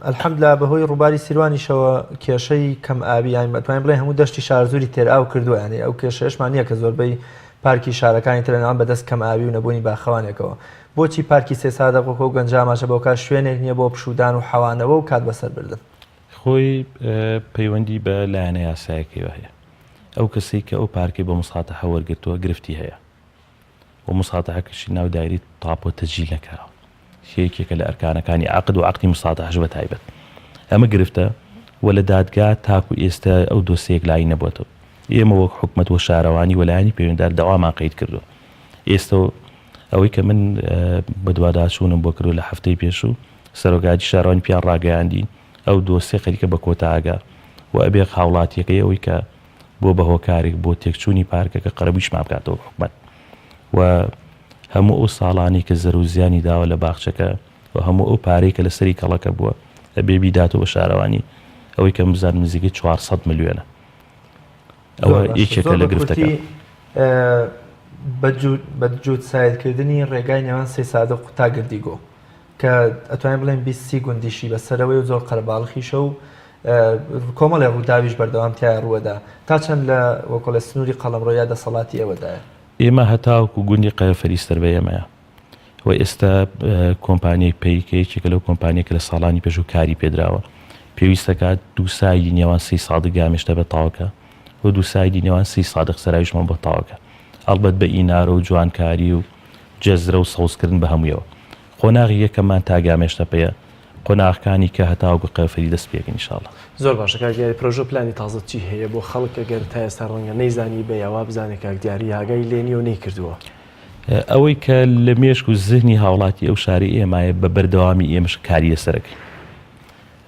ئەلحەمدوللا بەهۆی ڕووباری سیروانیشەوە کێشەی کەم ئابی یان بەتوانین بڵێن هەموو دەشتی شارزووری تێرئاو کردووە یعنی ئەو کێشەشمان نییە کە زۆربەی پارکی شارەکانی ترەنەوە بەدەست کەم ئاوی و نەبوونی باخەوانێکەوە. بۆچی پارکی سێ سادق و گەنج ئاماژە بۆ کار شوێنێک نییە بۆ پشودان و حەوانەوە و کات بەسەر بردن؟ خۆی پەیوەندی بە لایەنە یاسایەکەوە هەیە. ئەو کەسی کە ئەو پارکی بە مساتەحە وەرگرتووە گرفتی هەیە و مساتەحەکەشی ناو دایری تاپۆ تەجیل نەکراوە. شەیەکێکە لە ئەرکانەکانی عقد و عقدی مساتەحەش بە تایبەت. ئەمە گرفتە و لە دادگا تاکو ئێستا ئەو دۆسیەک لای نەبووەتەوە. ئێمە وەک حکومەت و شارەوانی وەلایانی پەیوەنددار دەوامان قەید کردووە. ئێستا ئەوەی کە من بە دوواداچوونم بۆ کردو لە هەفتەی پێش و سەرۆکاتی شارەوانی پیان ڕاگەیاندی ئەو دۆسیە خەریکە بە کۆتاگا و ئەبێ هاوڵاتیەکەی ئەوەی کە بۆ بەهۆکارێک بۆ تێکچوونی پارکەکە قەرەبیشمان بکاتەوە حکومەت و هەموو ئەو ساڵانی کە زەر و زیانی داوە لە باخچەکە و هەموو ئەو پارەی کە لەسەری کەڵەکە بووە ئەبێ بیداتەوە بە شارەوانی ئەوەی کە بزان نزیکەی 400 ملیۆنە. ئەوە یەکێکە لە گرفتەکە. بەجوود سایدکردنی ڕێگای نێوان سێ سادق و تاگردیگۆ کە ئەتوانین بڵێن 20 گوندیشی بەسەرەوەی و زۆر قەرەباڵخیشە و کۆمەڵی ڕووداویش بەردەوامتیای ڕووەدا تا چەند لە وەکۆ لە سنووری قەڵەمڕۆیە دەسەڵاتی ئێوەدایە. ئێمە هەتاوکو گوندی قەیەفەریستەر بە ئێمەیە و ئێستا کۆمپانیەک پێیکەیەکێکە لەو کۆمپانیەکە لە ساڵانی پێش و کاری پێدراوە پێویستەکات دوو سایدی نێوان 30 سادق گامێشتە بە تاوەکە و دوو سایدی نێوان 30 سادق سەراویشمان بە تاوەکە ئەڵبەت بە ئینارە و جوانکاری و جەزرە و سەوزکردن بە هەموویەوە. قۆناغی یەکەممان تاگامێشتە پێە قۆناغەکانی کە هەتاوەکو قەیەفەری دەست پێکەن ئینشاءڵڵا. زۆر باشە کاکدیاری پرۆژە پلانی تازە چی هەیە بۆ خەڵک ئەگەر تا ئێستا ڕەنگە نەیزانی بە یاوا بزانێت کاکدیاری ئاگای لێنی و نەیکردووە؟ ئەوەی کە لە مێشک و زهنی هاوڵاتی ئەو شاری ئێمایە بە بەردەوامی ئێمەش کاری لەسەرەکەی.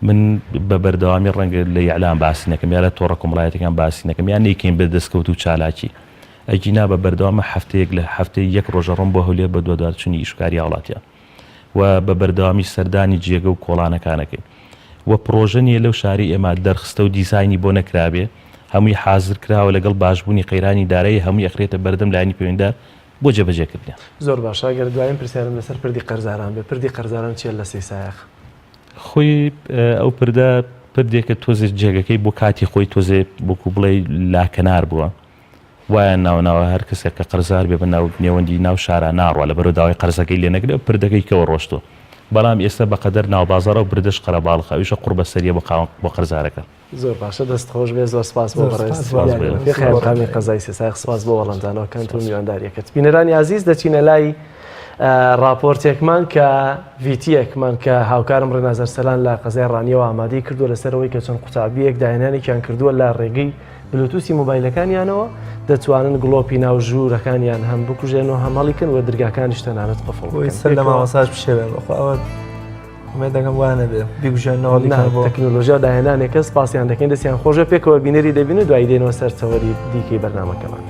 من بە بەردەوامی ڕەنگە لە یعلام باسی نەکەم یا لە تۆڕە کۆمەڵایەتەکان باسی نەکەم یان نەیکەین بە دەستکەوت و چالاکی ئەجینا بە بەردەوامە هەفتەیەک لە هەفتەی یەک ڕۆژە ڕۆم بۆ هەولێر بە دووەدارچوونی ئیشکاری هاوڵاتیان و بە بەردەوامی سەردانی جێگە و کۆڵانەکانەکەی و پرۆژە نیە لەو شاری ئێمە دەرخستە و دیزاینی بۆ نەکرابێ هەمووی حازر کراوە لەگەڵ باشبوونی قەیرانی دارایی هەمووی ئەخرێتە بەردەم لایەنی پەیوەنددار بۆ جێبەجێکردنیان. زۆر باشە ئەگەر دوایین پرسیارم لەسەر پردی قەرزاران بێ پردی قەرزاران چیە لە سێ سایەخ؟ خۆی ئەو پردە پردێکە تۆزێ جێگەکەی بۆ کاتی خۆی تۆزێ بۆکو بڵێ لاکەنار بووە وایە ناوناوە هەر کەسێک کە قەرزار بێ بە ناو نێوەندی ناو شارە ناڕوە لە بەرەو داوای قەرزەکەی لێ نەگرێت پردەکەی کەوە ڕۆشتۆ بەڵام ئێستا بەقەدەر ناوبازارە و بردەش قەرەباڵخە ئەویشە قوربە سەریە بۆ قەرزارەکە. زۆر باشە دەستخۆش بێ زۆر سپاس بۆ خەیەقامی قەزای سێسای سپاس بۆ وەڵامدانەوەکان تۆ میوانداریەکەت. بینەرانی عزیز دەچینە لای راپۆرتێکمان کە ڤیتیەکمان کە هاوکارم ڕێنازەر سەلان لە قەزای ڕانیەوە ئامادەی کردووە لەسەرەوەی کە چەند قوتابیەک داهێنانێکیان کردووە لە ڕێگەی بلوتوسی مۆبایلەکانیانەوە دەتوانن گڵۆپی ناو ژوورەکانیان هەم بکوژێنەوە هەماڵیکن و دەرگاکانیش تەنانەت قفڵ سەر لە مامەساژ بشێوێن بەخوا ئەوە دەگەم وانە بێ بیگوژێنەوەڵی تەکنۆلۆژیا و داهێنانێکە سپاسیان دەکەین دەستیان خۆشە پێکەوە بینەری دەبینە دوای دێنەوە سەر چاوەری دیکەی بەرنامەکەمان.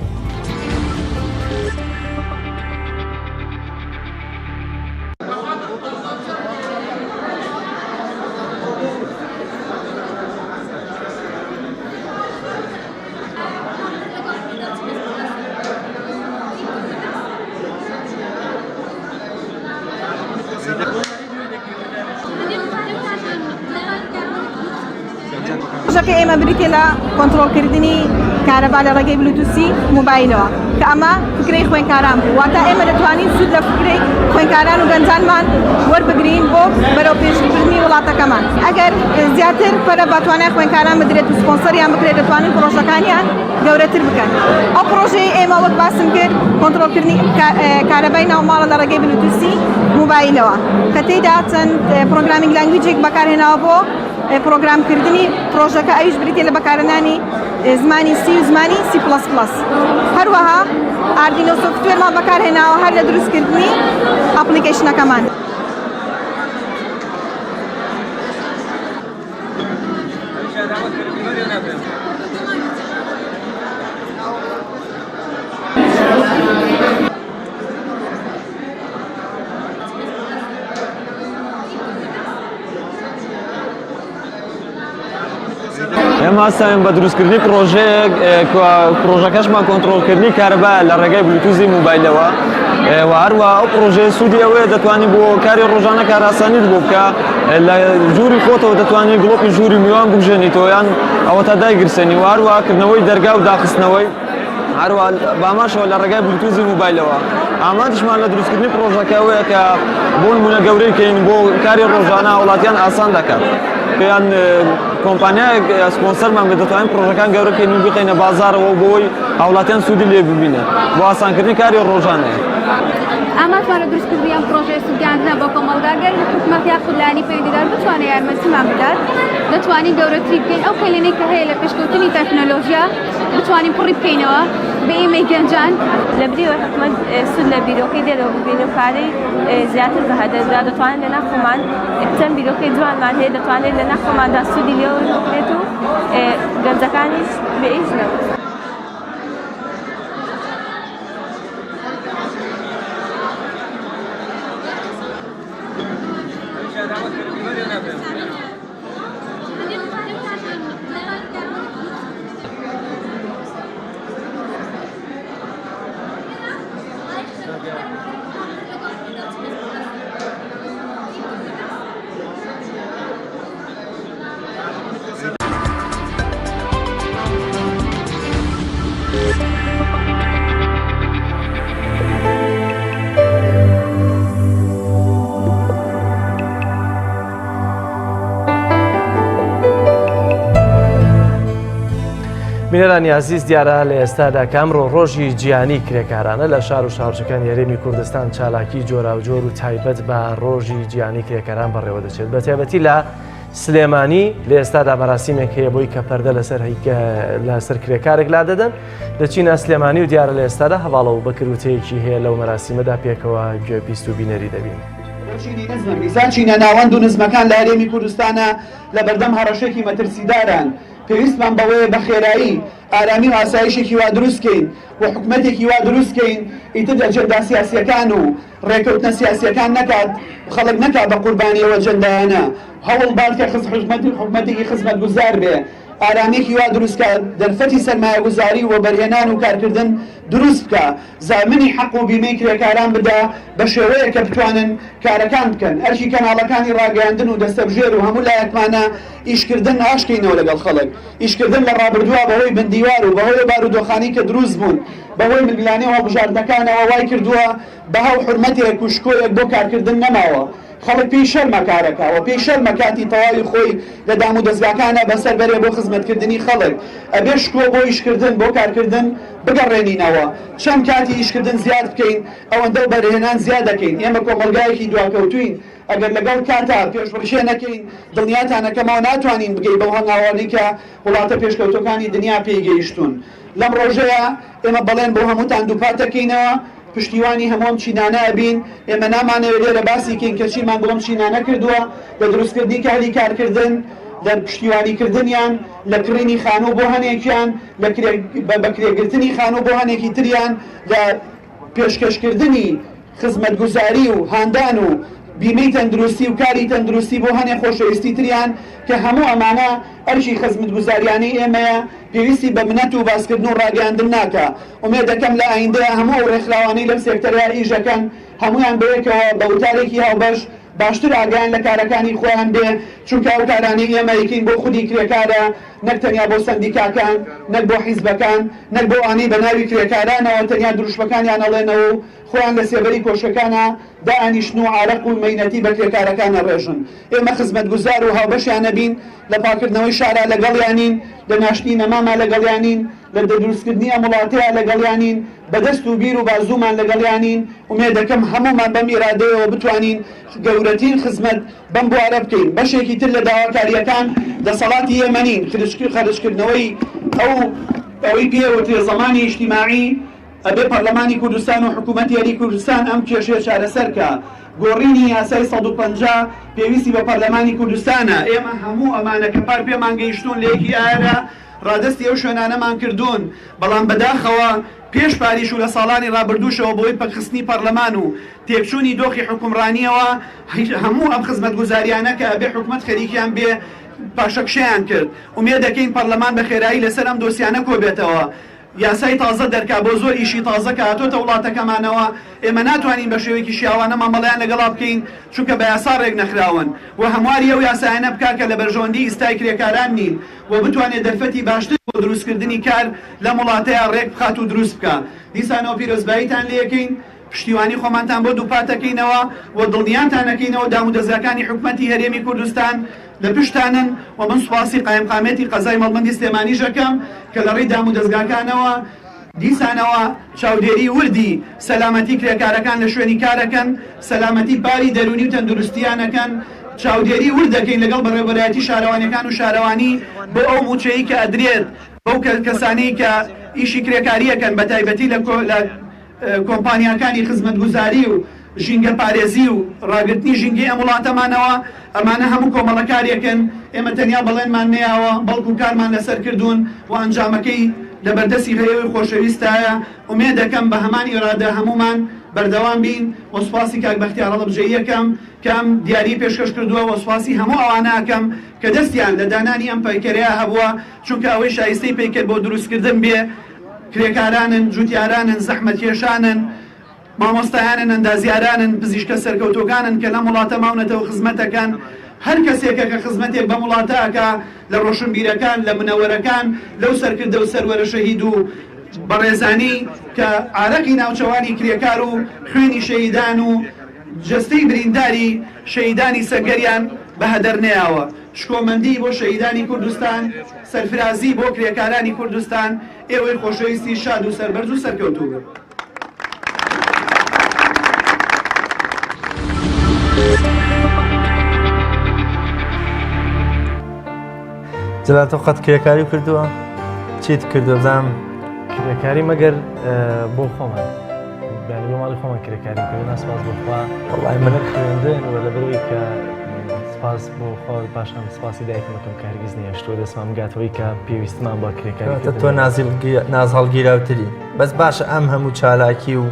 ڕۆژەکە ئێمە بریتێ لە کۆنتڕۆڵکردنی کارەبا لە ڕێگەی بلوتوسی موبایلەوە کە ئەمە فکرەی خوێندکاران بوو واتە ئێمە دەتوانین سود لە فکرەی خوێندکاران و گەنجانمان وەربگرین بۆ بەرەو پێشبردننی وڵاتەکەمان. ئەگەر زیاتر پەرە بەتوانای خوێندکاران بدرێت و سپۆنسەریان بکرێت دەتوانین پرۆژەکانیان گەورەتر بکەن. ئەو پرۆژەی ئێمە وەک باسم کرد کۆنتڕۆڵکردنی کارەبای ناوماڵە لە ڕێگەی بلوتوسی موبایلەوە کە تێیدا چەند پرۆگرامینگ لانگویجێک بەکارهێناوە بۆ پرۆگرامکردنی پرۆژەکە ئەویش بریتێ لە بەکارهێنانی زمانی سی و زمانی سی++. هەروەها ئاردینۆ سۆفتوێرمان بەکارهێناوە هەر لە دروستکردنی ئەپلیکیشنەکەمان. ئێمە هەستاوین بە دروستکردنی پرۆژەکەشمان کۆنتڕۆڵکردنی کارەبا لە ڕێگەی بلوتوزی موبایلەوە و هەروە ئەو پرۆژەیە سوودی ئەوەیە دەتوانانی بۆ کاری ڕۆژانە کاراسانیت بۆ بکە لە ژووری خۆتەوە دەتوانانی گڵۆپی ژووری میوان بگژێنیتەوە یان ئەوە تا دایگرسێنی و هەروەکردنەوەی دەرگا و داخستنەوەی هەروە باماشەوە لە ڕێگای بلوتوزی موبایلەوە ئامادەشمان لە دروستکردنی پرۆژەکەوەیە کە بۆ نمونە گەورەی کەین بۆ کاری ڕۆژانە وڵاتیان ئاسان دەکات پێیان کۆمپانیای سپۆنسەرمان بێت دەتوانین پرۆژەکان گەورەکەین و بخەینە بازارەوە بۆی هاوڵاتیان سوودی لێ ببینە بۆ ئاسانکردنی کاری ڕۆژانەیە. ئاماتوانە دروستکردنی ئەم پرۆژەیە سوودیاندنە بۆ کۆمەڵگەر حکومەت یا خودلانی پەیوەندیدار بتوانێت یارمەتیمان بدات دەتوانین گەورەتری بکەین ئەو کەلێنەی کە هەیە لە پێشکەوتنی تەکنۆلۆژیا بتوانین پڕی بکەینەوە بە ئێمەی گەنجان لە بریەوە حکومەت سود لە بیرۆکەی دێرەوە ببین و کارەی زیاتر بەهەدەردا دەتوانێت لە ناخۆمان چەند بیرۆکەی جوانمان هەیە دەتوانێت لە ناخۆماندا سوودی لێەوە بکرێت و گەنجەکانیش بە ئیش نەبێت. بینەرانی عزیز دیارە لە ئێستادا کامڕۆ ڕۆژی جیهانی کرێکارانە لە شار و شارچەکان یاریمی کوردستان چالاکی جۆراوجۆر و تایبەت بە ڕۆژی جیهانی کرێکاران بەڕێوە دەچێت بە تایبەتی لە سلێمانی لە ئێستادا بەراسیمێک هەیە بۆی کە پەردە لەسەر کرێکارێک لا دەدەن دەچینە سلێمانی و دیارە لە ئێستادا هەواڵە و بەکروتەیەکی هەیە لەو مەراسیمەدا پێکەوە گوێبیست و بینەری دەبین. میزانچینە ناوەند و نزمەکان لە هەرێمی کوردستانە لە بەردەم هەڕەشێکی مەترسیداران پێویستمان بەوەیە بە خێرایی ئارامی و ئاسایشێکی وا دروستکەین و حکومەتێکی وا دروستکەین ئیتر ئەجەندا سیاسیەکان و ڕێکەوتنە سیاسیەکان نەکات خەڵک نەکات بە قوربانیەوە ئەجەندایانە هەوڵ بارکە حکومەتێکی خزمەتگوزار بێ ئارامێکی وا دروستکە دەرفەتی سەرمایەگوزاری و بەرهێنان و کارکردن دروست بکە زامنی حەق و بیمەی کرێکاران بدا بە شێوەیە کە بتوانن کارەکان بکەن ئەرشی کەناڵەکانی ڕاگەیاندن و دەستەبژێر و هەموو لایەکمانە ئیشکردن ئاشکەینەوە لەگەڵ خەڵک ئیشکردن لە ڕابردووە بەهۆی بندیوار و بەهۆی بارودۆخانی کە دروست بوون بەهۆی ملگلانەی هەڵبژاردنەکانەوە وای کردووە بەهاو حورمەتێک و شکۆیەک بۆ کارکردن نەماوە خەڵک پێی شەرمە کارەکەوە پێی شەرمە کاتی تەواوی خۆی لە دام و دەستگاکانە بەسەر بەرێ بۆ خزمەتکردنی خەڵک ئەبێ شکۆ بۆ ئیشکردن بۆ کارکردن بگەڕێنینەوە چەند کاتی ئیشکردن زیاد بکەین ئەوەندە بەرهێنان زیاد دەکەین ئێمە کۆمەلگایەکی دواکەوتوین ئەگەر لەگەڵ کاتا پێشبڕشێ نەکەین دڵنیاتانەکەمەوە ناتوانین بگەین بەو هەنگاوانەی کە وڵاتە پێشکەوتەکانی دنیا پێی گەیشتون لەم ڕۆژەیە ئێمە بەڵێن بۆ هەمووتان دووپات دەکەینەوە پشتیوانی هەموم چینانە بین ئێمە نامانەوێت لێرە باسی کەین کە چیمان بڵم چینانە کردووە لە دروستکردنی کاری کارکردن لە پشتیوانیکردنیان لە کڕینی خانوو بۆ هەنێکیان بەکرێگرتنی خانوو بۆ هەنێکی تریان لە پێشکەشکردنی خزمەتگوزاری و هاندان و بیمەی تەندروستی و کاری تەندروستی بۆ هەنێ خۆشەویستی تریان کە هەموو ئەمانە ئەرشی خزمەتگوزاریانەی ئێمەیە پێویستی بە منەت و باسکردن و ڕاگەاندن ناکە ئومێد دەکەم لە ئایندەیە هەموو ڕێکخراوانەی لەم سێکتەریا ئیژەکەن هەمویان بەیەکەوە بە وتارێکی هاوبەش باشتر ئاگایان لە کارەکانی خۆیان بێ چونکە ئەو کارانەی ئێمە یەکەین بۆ خودی کرێکارە نەک تەنیا بۆ سەندیکاکان نەک بۆ حیزبەکان نەک بۆ ئانەی بە ناوی کرێکارانەوە تەنیا دروشمەکانیان ئەڵێنەوە و خۆیان لە سێبەری کۆشەکانە دائانیشتن و عارەق و مەینەتی بە کرێکارەکانە ڕێژن ئێمە خزمەتگوزار و هاوبەشیانە بین لە پاکردنەوەی شارە لەگەڵیانین لە ناشتنی نەماما لەگەڵیانین لە دروستکردنی ئەم وڵاتەیە لەگەڵیانین بەدەست و بیر و بازوومان لەگەڵیانین ومێ دەکەم هەمومان بەم ئیرادەیەوە بتوانین گەورەترین خزمەت بەم بوارە بکەین بەشێکی تر لە داواکاریەکان دەسەڵاتی ئێمەنین خەرجکردنەوەی ئەوەی پێوترێ زەمانی ئیجتیماعی ئەبێ پەرلەمانی کوردستان و حکوومەتی یاری کوردستان ئەم کێشەیە چارەسەرکە گۆڕینی یاسای 150 پێویستی بە پەرلەمانی کوردستانە ئێمە هەموو ئەمانە کە پار پێمان گەیشتون لە یەکی ئایرە ڕادستی ئەو شوێنانەمان کردوون بەڵام بەداخەوە پێش پاریش و لە ساڵانی ڕابردووشەوە بۆی پەکخستنی پەرلەمان و تێکچوونی دۆخی حکومڕانیەوە هەموو ئەم خزمەتگوزاریانە کە ئەبێ حکومەت خەریکیان بێ پاشەکشیان کرد ومێ دەکەین پەرلەمان بە خێرایی لەسەر ئەم دۆسیانە کۆبێتەوە یاسای تازە دەرکا بۆ زۆر ئیشی تازە کە هاتۆتە وڵاتەکەمانەوە ئێمە ناتوانین بە شێوەیەکی شیاوانە مامەڵەیان لەگەڵا بکەین چونکە بە یاسا ڕێک نەخراون و هەمواری ئەو یاسایانە بکا کە لە بەرژەوەندی ئیستای کرێکاران نین و بتوانێت دەرفەتی باشتر بۆ دروستکردنی کار لە وڵاتەیە ڕێک بخات و دروست بکە دیسانەوە پیرۆزباییتان لێەکەین پشتیوانی خۆمانتان بۆ دووپاتەکەینەوە و دڵنیاتانەکەینەوە دام و دەستگاکانی حکوومەتی هەرێمی کوردستان لە پشتانن و من سوپاسی قایمقامێتی قەزای مەڵبەندی سلێمانی ژەکەم کە لە ڕێی دام و دەستگاکانەوە دیسانەوە چاودێری وردی سەلامەتی کرێکارەکان لە شوێنی کارەکەن سەلامەتی باری دەرونی و تەندروستیانەکەن چاودێری ورد دەکەین لەگەڵ بەڕێوەبەرایەتی شارەوانیەکان و شارەوانی بۆ ئەو موچەیە کە ئەدرێت بەو کەسانەی کە ئیشی کرێکاریەکەن بە تایبەتی لە کۆمپانیاکانی خزمەتگوزاری و ژینگە پارێزی و ڕاگررتنی ژینگی ئەم وڵاتەمانەوە ئەمانە هەموو کۆمەڵەکاریەکەن ئێمە تەنیا بەڵێنمان نەیەوە بەڵکو کارمان لەسەر کردوون و ئەنجامەکەی لە بەردەستی هەیەوەی خۆشەویستایە ومێ دەکەم بە هەمان ئێرادە هەمومان بەردەوام بین وەسپاسی کاک بەختیار هەڵەبجەیی یەکەم کەم دیاری پێشکەش کردووە وەسپاسی هەموو ئەوانەکەم کە دەستیان لە دانانی ئەم پەیکەرەیە هەبووە چونکە ئەوەی شایستەی پێیکرد بۆ دروستکردن بێ کرێکارانن جوتیارانن زەحمەتکێشانن مامۆستایانن ئەندازیارانن پزیشکە سەرکەوتۆکانن کە لەم وڵاتە ماونەتەوە خزمەتەکەن هەر کەسێکە کە خزمەتێک بە وڵاتەکە لە ڕۆشنبیرەکان لە منەوەرەکان لەو سەرکردە و سەروەرە شەهید و بەڕێزانی کە ئارەقی ناوچەوانی کرێکار و خوێنی شەهیدان و جەستەی برینداری شەهیدانی سەرگەریان بە هەدەر نەیاوە شکۆمەندی بۆ شەهیدانی کوردستان سەرفرازی بۆ کرێکارانی کوردستان ئێوەی خۆشەویستی شاد و سەربەرز و سەرکەوتوو بن. جلال تۆ قەت کرێکاری کردووە؟ چیت کردووە بزانم؟ کرێکاری مەگەر بۆ خۆمان بۆ ماڵی خۆمان کرێکاری کردن سپاس بۆخوا وەڵای من خوێندن و لەبەرەوەی کە سپاس بۆ خۆ پاشان سپاسی دایکمەکەم کارگیز نییەشتوە دەستمان بگاتەوەی کە پێویستمان بە کرێکاری تۆ ناز هەڵگیراوتری بەس باشە ئەم هەموو چالاکی و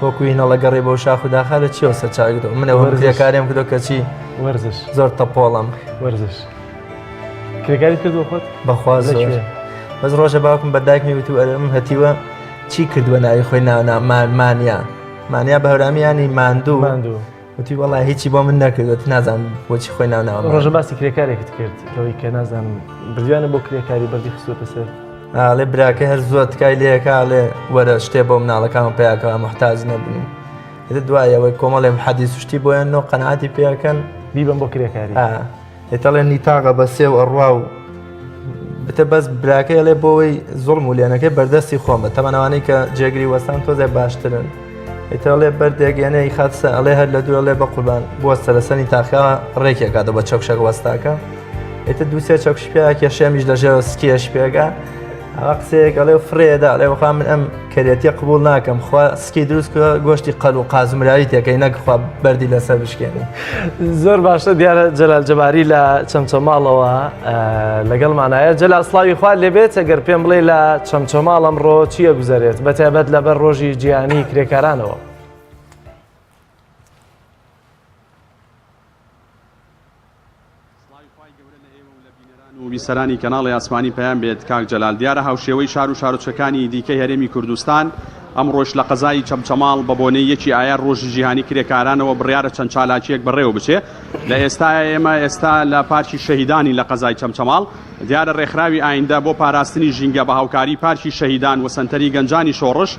وەکوی هینەڵە گەڕێ بۆ شاخ و داخا لە چیەوە سەرچاوی منەوە کرێکاریم کردو کەچی وەرزش زۆر تەپۆڵم وەرزش کرێکاری کردووە خۆت بەخواز بەس ڕۆژە باوکم بە دایکمی وت و ئەرم هەتیوە چی کردووە ناوی خۆی مانیا بە هەورامانی ماندوو وتی وەڵای هیچی بۆ من نەکردوەت نازانم بۆچی خۆی ناوناوە ڕۆژە باسی کرێکارێکت کرد کەوەی کە نازانم بردوانە بۆ کرێکاری بەردی خستووەتە سەر ئاڵێ براکە هەر زۆر تکای لێەکە ئاڵێ وەرە شتێ بۆ مناڵەکانم پیاکەوە محتاج نەبن هێتە دوایەوەی کۆمەڵێ حەدیث شتی بۆیانەوە قەنەعاتی پێەکەن بیبم بۆ کرێکاری هێتەڵێن نیتاقە بە سێ و ئەڕوا و بتە بەس براکەی لێ بۆەوەی زۆڵم و لێنەکەی بەردەستی خۆمە تەمەنەوانەی کە جێگری وەستان تۆزای باشترن ئێتەڵێ بەردێگەێنەی خاتسە ئەڵێ هەر لە دووە لێ بە قوربان بوەستە لە سەنی تاخیاوە ڕێکێکاتە بە چەکشەک وەستاکە ئێتە دووسێ چەکش پێکە شێمیش لەژێوە سکیەش پێگە ئەوە قسەیەک ئەڵێ فرێدا ئەڵێ وەخوا من ئەم کەرێتی قبول ناکەم خوا سکی دروست گۆشتی قەل و قازمرایی تێکەی نەکخوا بەردی لەسەر بشکێنی زۆر باشە دیارە جەلال جەباری لە چەمچەماڵەوە لەگەڵمانایە جەلال سڵاوی خوارد لێبێت ئەگەر پێم بڵێ لە چەمچەماڵ ئەمڕۆ چییە گوزارێت بەتایبەت لەبەر ڕۆژی جیهانی کرێکارانەوە و بیسەرانی کەناڵی ئاسمانی پەیام بێت کاک جەلال دیارە هاوشێوەی شار و شارۆچەکانی دیکەی هەرێمی کوردستان ئەم ڕۆژ لە قەزای چەمچەماڵ بە بۆنەی یەکی ئایار ڕۆژی جیهانی کرێکارانەوە بڕیارە چەند چالاکیەک بەڕێوە بچێ لە ئێستا لە پارکی شەهیدانی لە قەزای چەمچەماڵ دیارە ڕێکخراوی ئایندە بۆ پاراستنی ژینگە بە هاوکاری پارکی شەهیدان و سەنتەری گەنجانی شۆڕش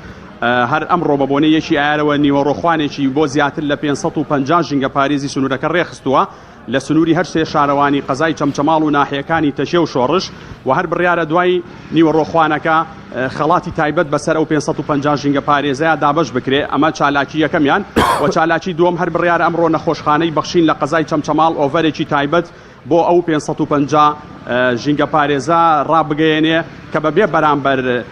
هەر ئەمڕۆ بە بۆنەی یەکی ئایارەوە نیوەڕۆخوانێکی بۆ زیاتر لە 550 ژینگە پارێزی سنوورەکە ڕێخستووە لە سنووری هەر سێ شارەوانی قەزای چەمچەماڵ و ناحیەکانی تەشێ و شۆڕش و هەر بڕیارە دوای نیوەڕۆخوانەکە خەڵاتی تایبەت بەسەر ئەو 550 ژینگە پارێزەیە دابەش بکرێ ئەمە چالاکی یەکەمیان و چالاکی دووەم هەر بڕیارە ئەمڕۆ نەخۆشخانەی بەخشین لە قەزای چەمچەماڵ ئۆڤەرێکی تایبەت بۆ ئەو 550 ژینگە پارێزە ڕابگەیەنێ کە بەبێ بەرامبەر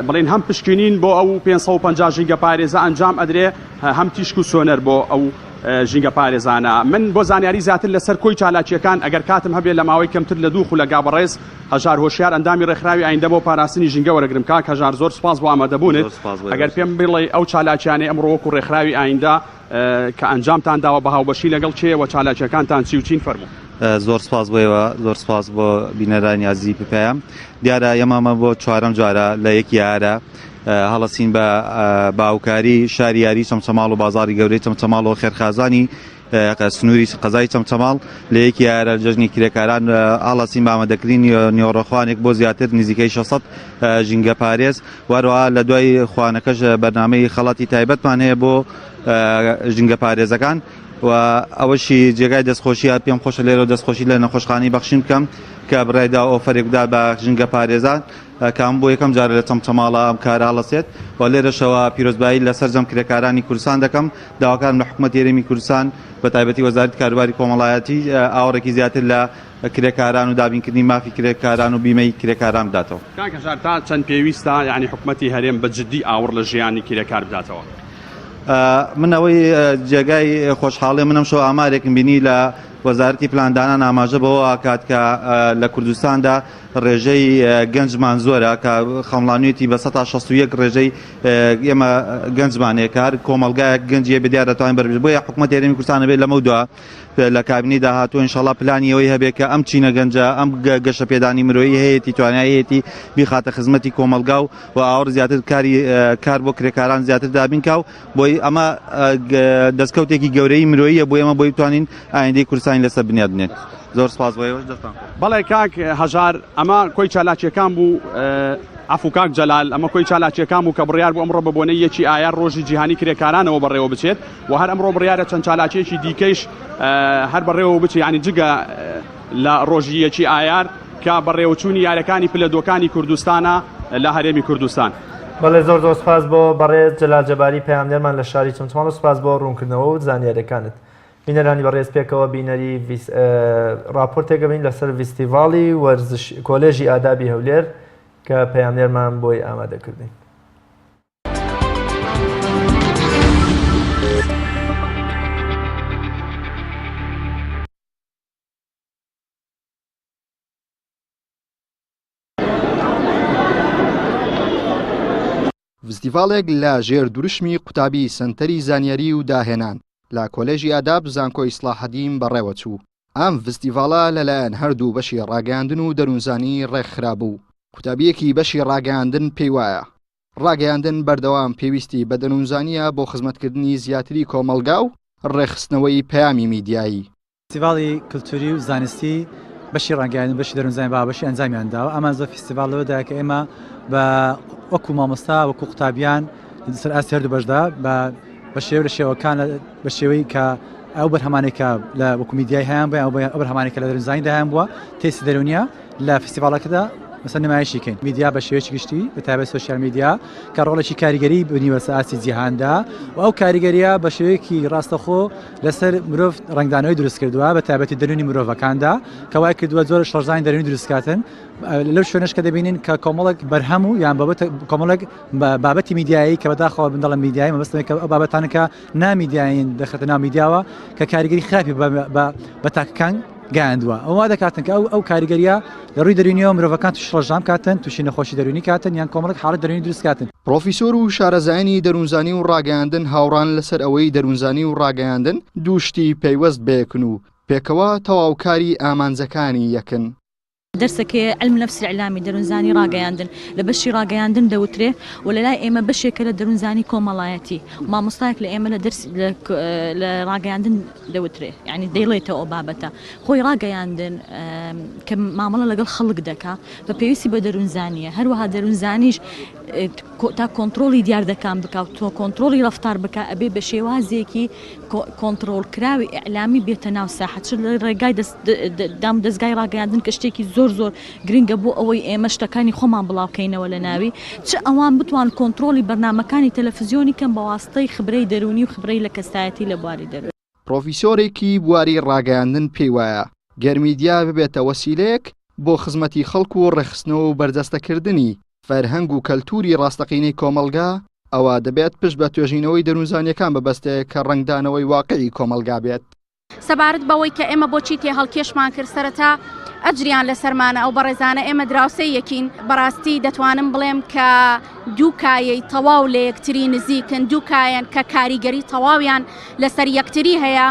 بڵین هەم پشکنین بۆ ئەو 550 ژینگە پارێزە ئەنجام ئەدرێ هەم تیشک و سۆنەر بۆ ئەو ژینگە پارێزانە من بۆ زانیاری زیاتر لەسەر کۆی چالاکیەکان ئەگەر کاتم هەبێت لە ماوەی کەمتر لە دوو خولە گابەڕێز هەژار هۆشیار ئەندامی ڕێکخراوی ئایندە بۆ پاراستنی ژینگە وەرەگرم کاک هەژار زۆر سپاس بۆ ئامادەبوونت ئەگەر پێم بڵێ ئەو چالاکیانەی ئەمڕۆ وەکو ڕێکخراوی ئایندە کە ئەنجامتان داوە بە هاوبەشی لەگەڵ چێ و چالاکیەکانتان چی و چین فەرموو زۆر سپاس بۆیەوە زۆر سپاس بۆ بینەرانی عزیزی پێیام دیارە ئێمەمە بۆ چوارەم جارە لە یەکی یارە هەڵەسین بە باوکاری شاری یاری چەمچەماڵ و بازاری گەورەی چەمچەماڵ و خێرخازانی سنووری قەزای چەمچەماڵ لە یەکی یارە جەژنی کرێکاران هەڵەسین بە ئامادەکردنی نیوەڕۆخوانێک بۆ زیاتر نزیکەی 600 ژینگە پارێز وەروەها لە دوای خوانەکەش بەرنامەی خەڵاتی تایبەتمان هەیە بۆ ژینگە پارێزەکان و ئەوەشی جێگای دەستخۆشیە پێم خۆشە لێرە دەستخۆشی لە نەخۆشخانەی بەخشین بکەم کە بڕێدا ئۆفەرێکدا بە ژینگە پارێزان کام بۆ یەکەم جارە لە چەمچەماڵە ئەم کارە هەڵەسێت و لێرەشەوە پیرۆزبایی لەسەر جەم کرێکارانی کوردستان دەکەم داواکارم لە حکوومەت هێرێمی کوردستان بە تایبەتی وەزارەتی کاروباری کۆمەڵایەتی ئاوڕێکی زیاتر لە کرێکاران و دابینکردنی مافی کرێکاران و بیمەی کرێکاران بداتەوە کاک هەژار تا چەند پێویستە یعنی حکوومەتی هەرێم بە جددی ئاور لە ژیانی کرێکار بداتەوە من ئەوەی جێگای خۆشحاڵی منم شۆ ئامارێکم بینی لە وەزارەتی پلاندانان ئاماژە بەوە کات کە لە کوردستاندا ڕێژەی گەنجمان زۆرە کە خەمڵانوێتی بە 161 ڕێژەی ئێمە گەنجمانەیە کار کۆمەلگایەک گەنجیە بەدیار دەتوانین بەربێت بۆیە حکوومەت هێرێمی کوردستان بێت لەمە دووە لە کابینی داهاتوە ئینشەڵا پلانی ئەوەی هەبێت کە ئەم چینە گەنجە ئەم گەشە پێدانی مرۆیی هەیەی توانایەتی بیخاتە خزمەتی کۆمەلگا و ئاور زیاتر کار بۆ کرێکاران زیاتر دابینکاو بۆی ئەمە دەستکەوتێکی گەورەی مرۆییە بۆ ئێمە بۆی بتوانین ئایندەی کوردستانی لەسەر بنیاد بنێت زۆر سپاس بۆیەوەش دەستان بەڵێ کاک هەژار ئەمە کۆی چالاکیەکان بوو عفو کاک جەلال ئەمە کۆی چالاکیەکان بوو کە بڕیار بوو ئەمڕۆ بە بۆنەی یەکی ئایار ڕۆژی جیهانی کرێکارانەوە بەڕێوە بچێت و هەر ئەمڕۆ بڕیارە چەند چالاکیەکی دیکەیش هەر بەڕێوە بچێت ینی جگە لە ڕۆژی یەکی ئایار کە بەڕێوەچوونی یاریەکانی پلەدۆکانی کوردستانە لە هەرێمی کوردستان بەڵێ زۆر زۆر سپاس بۆ بەڕێز جەلال جەباری پەیامدەرمان لە شاری چەمچەماڵ و سپاس بۆ ڕوونکردنەوە و زانیاریەکانت بینەرانی بەڕێز پێکەوە بینەری راپۆرتێکە بین لەسەر فیستیڤاڵی وەرزش کۆلێژی ئادابی هەولێر کە پەیامدەرمان بۆی ئامادەکردین. فستیڤالێک لە ژێر دوورشمی قوتابی سنتەری زانیاری و داهێنان لە کۆلێژی ئاداب زانکۆ ئیسلاحەدین بەڕێوە چوو. ئەم فستیڤاڵە لەلایەن هەردوو بەشی ڕاگەاندن و دەروونزانی ڕێکخرابوو. قوتابیەکی بەشی ڕاگەاندن پێی وایە ڕاگەاندن بەردەوام پێویستی بە دەروونزانیە بۆ خزمەتکردنی زیاتری کۆمەلگا و ڕێخستنەوەی پەیامی میدیایی. فستیڤاڵی کلتوری و زانستی بەشی ڕاگەاندن بەشی دەروونزانی بابەشی ئەنجامیانداوە ئەمان زۆر فستیڤالەوەدا کە ئێمە بە وەکو مامۆستا وەکو قوتابیان سەر ئاسی هەردوو بەشدا بە بە شێوە لە شێوەکان بە شێوەی کە ئەو بەرهەمانێکە لە وەکو میدیای هەیان بێ ئەو بەرهەمانێکە لە دەرونزانی داهیان بووە تێسی دەرونیە لە فستیڤالەکەدا مەسەن نمایشیکەین میدیا بە شێوەیەکی گشتی بەتایبەت سۆشیال میدیا کە ڕۆڵێکی کاریگەری بنیوە سەئاسی جیهاندا و ئەو کاریگەریە بە شێوەیەکی ڕاستەخۆ لەسەر مرۆڤ ڕنگدانەوەی دروست کردووە بە تایبەتی دەرونی مرۆڤەکاندا کە وای کردووە زۆر شەڕزانی دەرونی دروستکاتن لەو شوێنش کە دەبینین کە کۆمەڵێک بەرهەم و یان کۆمەڵێک بابەتی میدیایی کە بەداخەوە بندەڵە میدیایی مەبەستەوەی کە ئەو بابەتانەکە نامیدیایین دەخێتە ناو میدیاوە کە کاریگەری خراپی بە تاکەکان گەیاندووە ئەوە دەکاتن کە ئەو کاریگەریە لە ڕووی دەرونیەوە مرۆڤەکان توش ڕەژام کاتن تووشی نەخۆشی دەرونی کاتن یان کۆمەڵێک حاڵەت دەرونی دروست کاتن. پرۆفیسۆر و شارەزایانی دەروونزانی و ڕاگەیاندن هاوڕان لەسەر ئەوەی دەروونزانی و ڕاگەیاندن دووشتی پەیوەست بێکن و پێکەوە تەواوکاری ئامانجەکانی یەکن. دەرسەکە علم نفسی ئیعلامی دەروونزانی ڕاگەیاندن لە بەشی ڕاگەیاندن دەوترێ و لە لای ئێمە بەشێکە لە دەروونزانی کۆمەڵایەتی مامۆستایەک لە ئێمە لە ڕاگەیاندن دەوترێ یعنی دەیڵێتەوە ئەو بابەتە خۆی ڕاگەیاندن کە مامەڵە لەگەڵ خەڵک دەکا بە پێویستی بە دەروونزانیە هەروەها دەروونزانیش تا کۆنتترۆلی دیار دەکان بکات تۆ کۆنتترۆلی ڕفتار بکە ئەبێ بە شێوازێکی کۆنتترۆل کراوی ئەعلامی بێتە ناو ساحەت لە ڕێگای دام دەستگای ڕاگەیاندن کە شتێکی زۆر گرنگە بۆ ئەوەی ئێمە شتەکانی خۆمان بڵاوکەینەوە لە ناوی چ ئەوان بتوان کۆنتترۆلی بەرنمەکانی تەلەڤیزیۆنی کەم بە واستەی خبرەی دەرونی و خبرەی لە کەسایەتی لە بواری دەرون. پرۆفیسۆرێکی بواری ڕاگەیاندن پێی وایە گەرمیدیا ببێتە وەسیلەیەک بۆ خزمەتی خەڵک و ڕێخستنەوە و بەردەستەکردنی فەرهەنگ و کەلتوری ڕاستەقینەی کۆمەلگا ئەوە دەبێت پشت بە توێژینەوەی دەروونزانیەکان ببەستێ کە ڕنگدانەوەی واقعی کۆمەلگا بێت. سەبارەت بەوەی کە ئێمە بۆچی تێ هەڵکێشمان کرد سەرەتا ئەجریان لەسەرمانە ئەو بەڕێزانە ئێمە دراوسەی یەکین بەڕاستی دەتوانم بڵێم کە دووکایەی تەواو لە یەکتری نزیکن دووکایەن کە کاریگەری تەواویان لەسەر یەکتری هەیە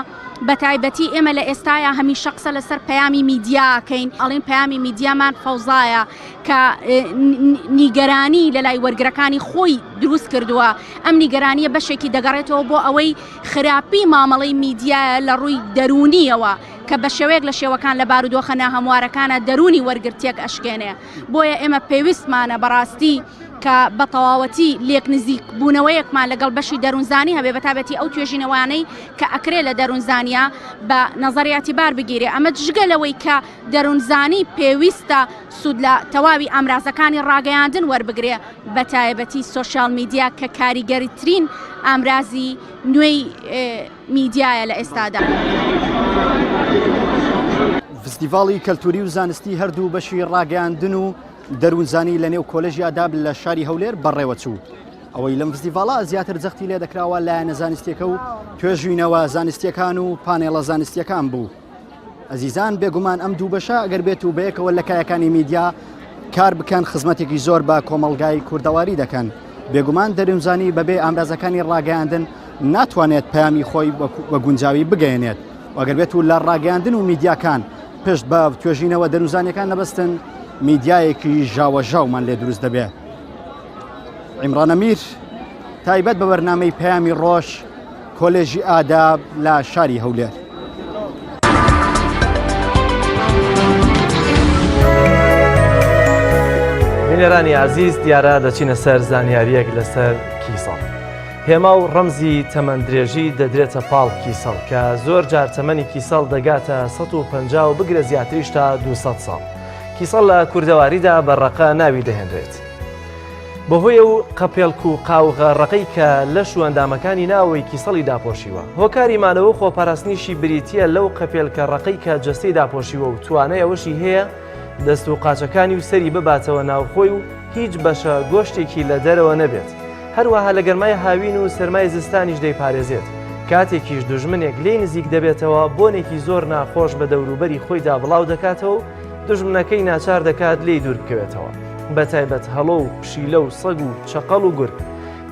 بە تایبەتی ئێمە لە ئێستاە هەمیشە قسە لەسەر پەیامی میدیاکەین ئەڵین پەیامی میدیامان فەوزایە کە نیگەرانی لە لای وەرگرەکانی خۆی دروست کردووە ئەم نیگەرانیە بەشێکی دەگەڕێتەوە بۆ ئەوەی خراپی مامەڵەی میدیایە لە ڕووی دەرونیەوە کە بە شێوەیەک لە شێوەکان لە بارودۆخە ناهەموارەکانە دەرونی وەرگرتێک ئەشکێنێ بۆیە ئێمە پێویستمانە بەڕاستی کە بە تەواوەتی لێک نزیک بوونەوەیەکمان لەگەڵ بەشی دەروونزانی هەبێ بەتابەتی ئەو توێژینەوانەی کە ئەکرێ لە دەروونزانیا بە نەزەریاتی بار بگیرێ ئەمە جگەلەوەی کە دەروونزانی پێویستە سوود لە تەواوی ئامرازەکانی ڕاگەیاندن وەربگرێ بە تایبەتی سۆشیال میدیا کە کاریگەریترین ئامرازی نوێی میدیایە لە ئێستادا. فستیڤاڵی کەلتوری و زانستی هەردوو بەشی ڕاگەیاندن و دەروونزانی لە نێو کۆلێژی ئاداب لە شاری هەولێر بەڕێوەچوو ئەوەی لەم فستیڤاڵە زیاتر جەختی لێ دەکراوە لایەنە زانستیەکە و توێژوینەوە زانستیەکان و پانێڵە زانستیەکان بوو. ئەزیزان بێگومان ئەم دوو بەشە ئەگەر بێت و بەیەکەوە لە کایەکانی میدیا کار بکەن خزمەتێکی زۆر بە کۆمەلگای کوردەواری دەکەن بێگومان دەروونزانی بەبێ ئامرازەکانی ڕاگەیاندن ناتوانێت پەیامی خۆی بە گونجاوی بگەێنێت ئەگەر بێت و لە ڕاگەیاندن و میدیاکان پشت بە توێژینەوە دەروونزانیەکان نەبەستن میدیایەکی ژاوەژاومان لێ دروست دەبێت. عیمران ئەمیر تایبەت بە بەرنامەی پەیامی ڕۆژ کۆلێژی ئاداب لە شاری هەولێر. بینەرانی عزیز دیارە دەچینە سەر زانیاریەک لەسەر کیسەڵ. هێما و ڕەمزی تەمەندرێژی دەدرێتە پاڵ کیسەڵ کە زۆر جار تەمەنی کیسەڵ دەگاتە 150 و بگرە زیاتریش تا 200 ساڵ. کیسەڵ لە کوردەواریدا بەڕەقە ناوی دەهێنرێت. بەهۆی و قەپێڵک و قاوغەڕەقەی کە لە شوەندامەکانی ناوەی کیسەڵی داپۆشیوە. هۆکاری مانەوە خۆپاراستنیشی بریتیە لەو قەپێلکە ڕەقەی کە جەستەی داپۆشیوە و توانای ئەوەشی هەیە دەست و قاچەکانی و سەری بباتەوە ناوخۆی و هیچ بەشە گۆشتێکی لە دەرەوە نەبێت. هەروەها لە گەرمای هاوین و سەرمای زستانیش دەیپارێزێت. کاتێکیش دوژمنێک لێی نزیک دەبێتەوە بۆنێکی زۆر ناخۆش بە دەوروبەری خۆیدا بڵاو دەکاتەوە و دژمنەکەی ناچار دەکات لێی دوور بکەوێتەوە بەتایبەت هەڵۆ و پشیلە و سەگ و چەقەڵ و گورگ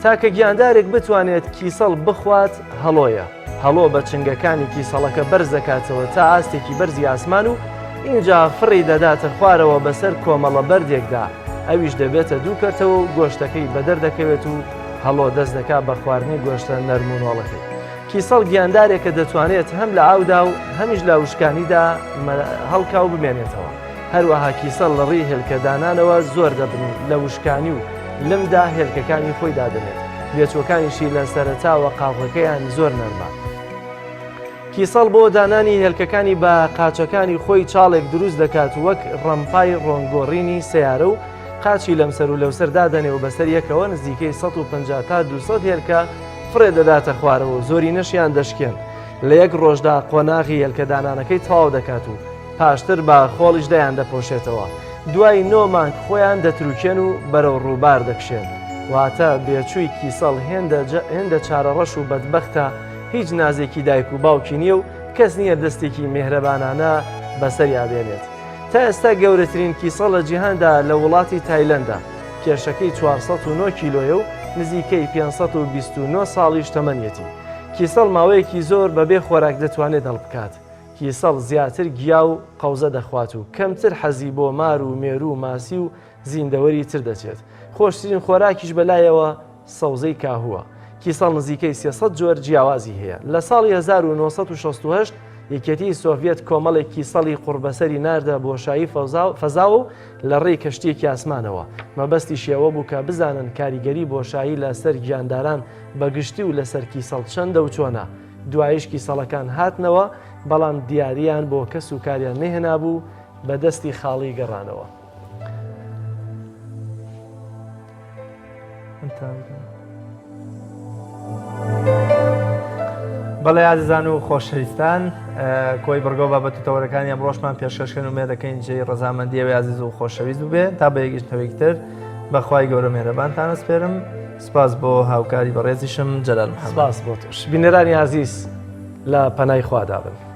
تاکە گیاندارێک بتوانێت کیسەڵ بخوات هەڵۆیە هەڵۆ بە چنگەکانی کیسەڵەکە بەرز دەکاتەوە تا ئاستێکی بەرزی ئاسمان و اینجا فڕی دەداتە خوارەوە بەسەر کۆمەڵە بەردێکدا ئەویش دەبێتە دوو کەتەوە و گۆشتەکەی بەدەر دەکەوێت و هەڵۆ دەست دەکات بە خواردنی گۆشتە نەرمونۆڵەکەی. کیسەڵ گیاندارێکە دەتوانێت هەم لە ئاودا و هەمیش لە وشکانیدا هەڵکا و بمێنێتەوە. هەروەها کیسەڵ لە ڕێی هێلکەدانانەوە زۆر دەبن لە وشکانی و لەمدا هێلکەکانی خۆی دادنێت. بێچوەکانیشی لە سەرەتاوە قاڵەکەیان زۆر نەرما. کیسەڵ بۆ دانانی هێلکەکانی بە قاچەکانی خۆی چاڵێک دروست دەکات وەک ڕەمپای ڕۆنگۆڕینی سیارە و قاچی لەمسەر و لەوسەر دادەنێ و بەسەر یەکەوە نزیکەی 150 تا 200 هێلکە فرێ دەداتە خوارەوە و زۆری نەشیان دەشکێن. لە یەک ڕۆژدا قۆناغی هێلکەدانانەکەی تەواو دەکات و پاشتر بە خۆڵیش دەیان دەپۆشێتەوە. دوای 9 مانگ خۆیان دەتروکێن و بەرەو ڕووبار دەکشێن. واتە بێچووی کیسەڵ هێندە چارەڕەش و بەدبەختە هیچ نازێکی دایک و باوکی نییە و کەس نییە دەستێکی میهرەبانانە بەسەریا بێنێت. تا ئێستا گەورەترین کیسەڵ لە جیهاندا لە وڵاتی تایلەندا کێشەکەی 409 کیلۆیە و نزیکەی 529 ساڵیش تەمەنیەتی. کیسەڵ ماوەیەکی زۆر بەبێ خۆراک دەتوانێت هەڵبکات. کیسەڵ زیاتر گیا و قەوزە دەخوات و کەمتر حەزی بۆ مار و مێرو و ماسی و زیندەوەری تر دەچێت. خۆشترین خۆراکیش بەلایەوە سەوزەی کاهووە. کیسەڵ نزیکەی 300 جۆر جیاوازی هەیە. لە ساڵی 1968 یەکێتی سۆڤێت کۆمەڵێک کیسەڵی قوربەسەری ناردە بۆشایی فەزاو و لە ڕێی کەشتیەکی ئاسمانەوە. مەبەستی شێوە بوو کە بزانن کاریگەری بۆشایی لەسەر گیانداران بەگشتی و لەسەر کیسەڵ چەندە و چۆنە. دوایش کیسەڵەکان هاتنەوە بەڵام دیاریان بۆ کەس و کاریان نەهێنا بوو بە دەستی خاڵی گەڕانەوە. بەڵێ عزیزان و خۆشەویستان کۆی بەرگۆ بابەتتەوەرەکانی ئەمڕۆژمان پێشکەشکەن و مێدەکەین جێی ڕەزامەندیەوەی عزیز و خۆشەویست بووبێ تا بە یەکیشتەوەیکتر بەخوای گەورە مێرەبانتان ئەسپێرم. سپاس بۆ هاوکاری بەڕێزیشم جەلال محەممەد. سپاس بۆ توش. بینەرانی عزیز لە پەنای خوا دابن.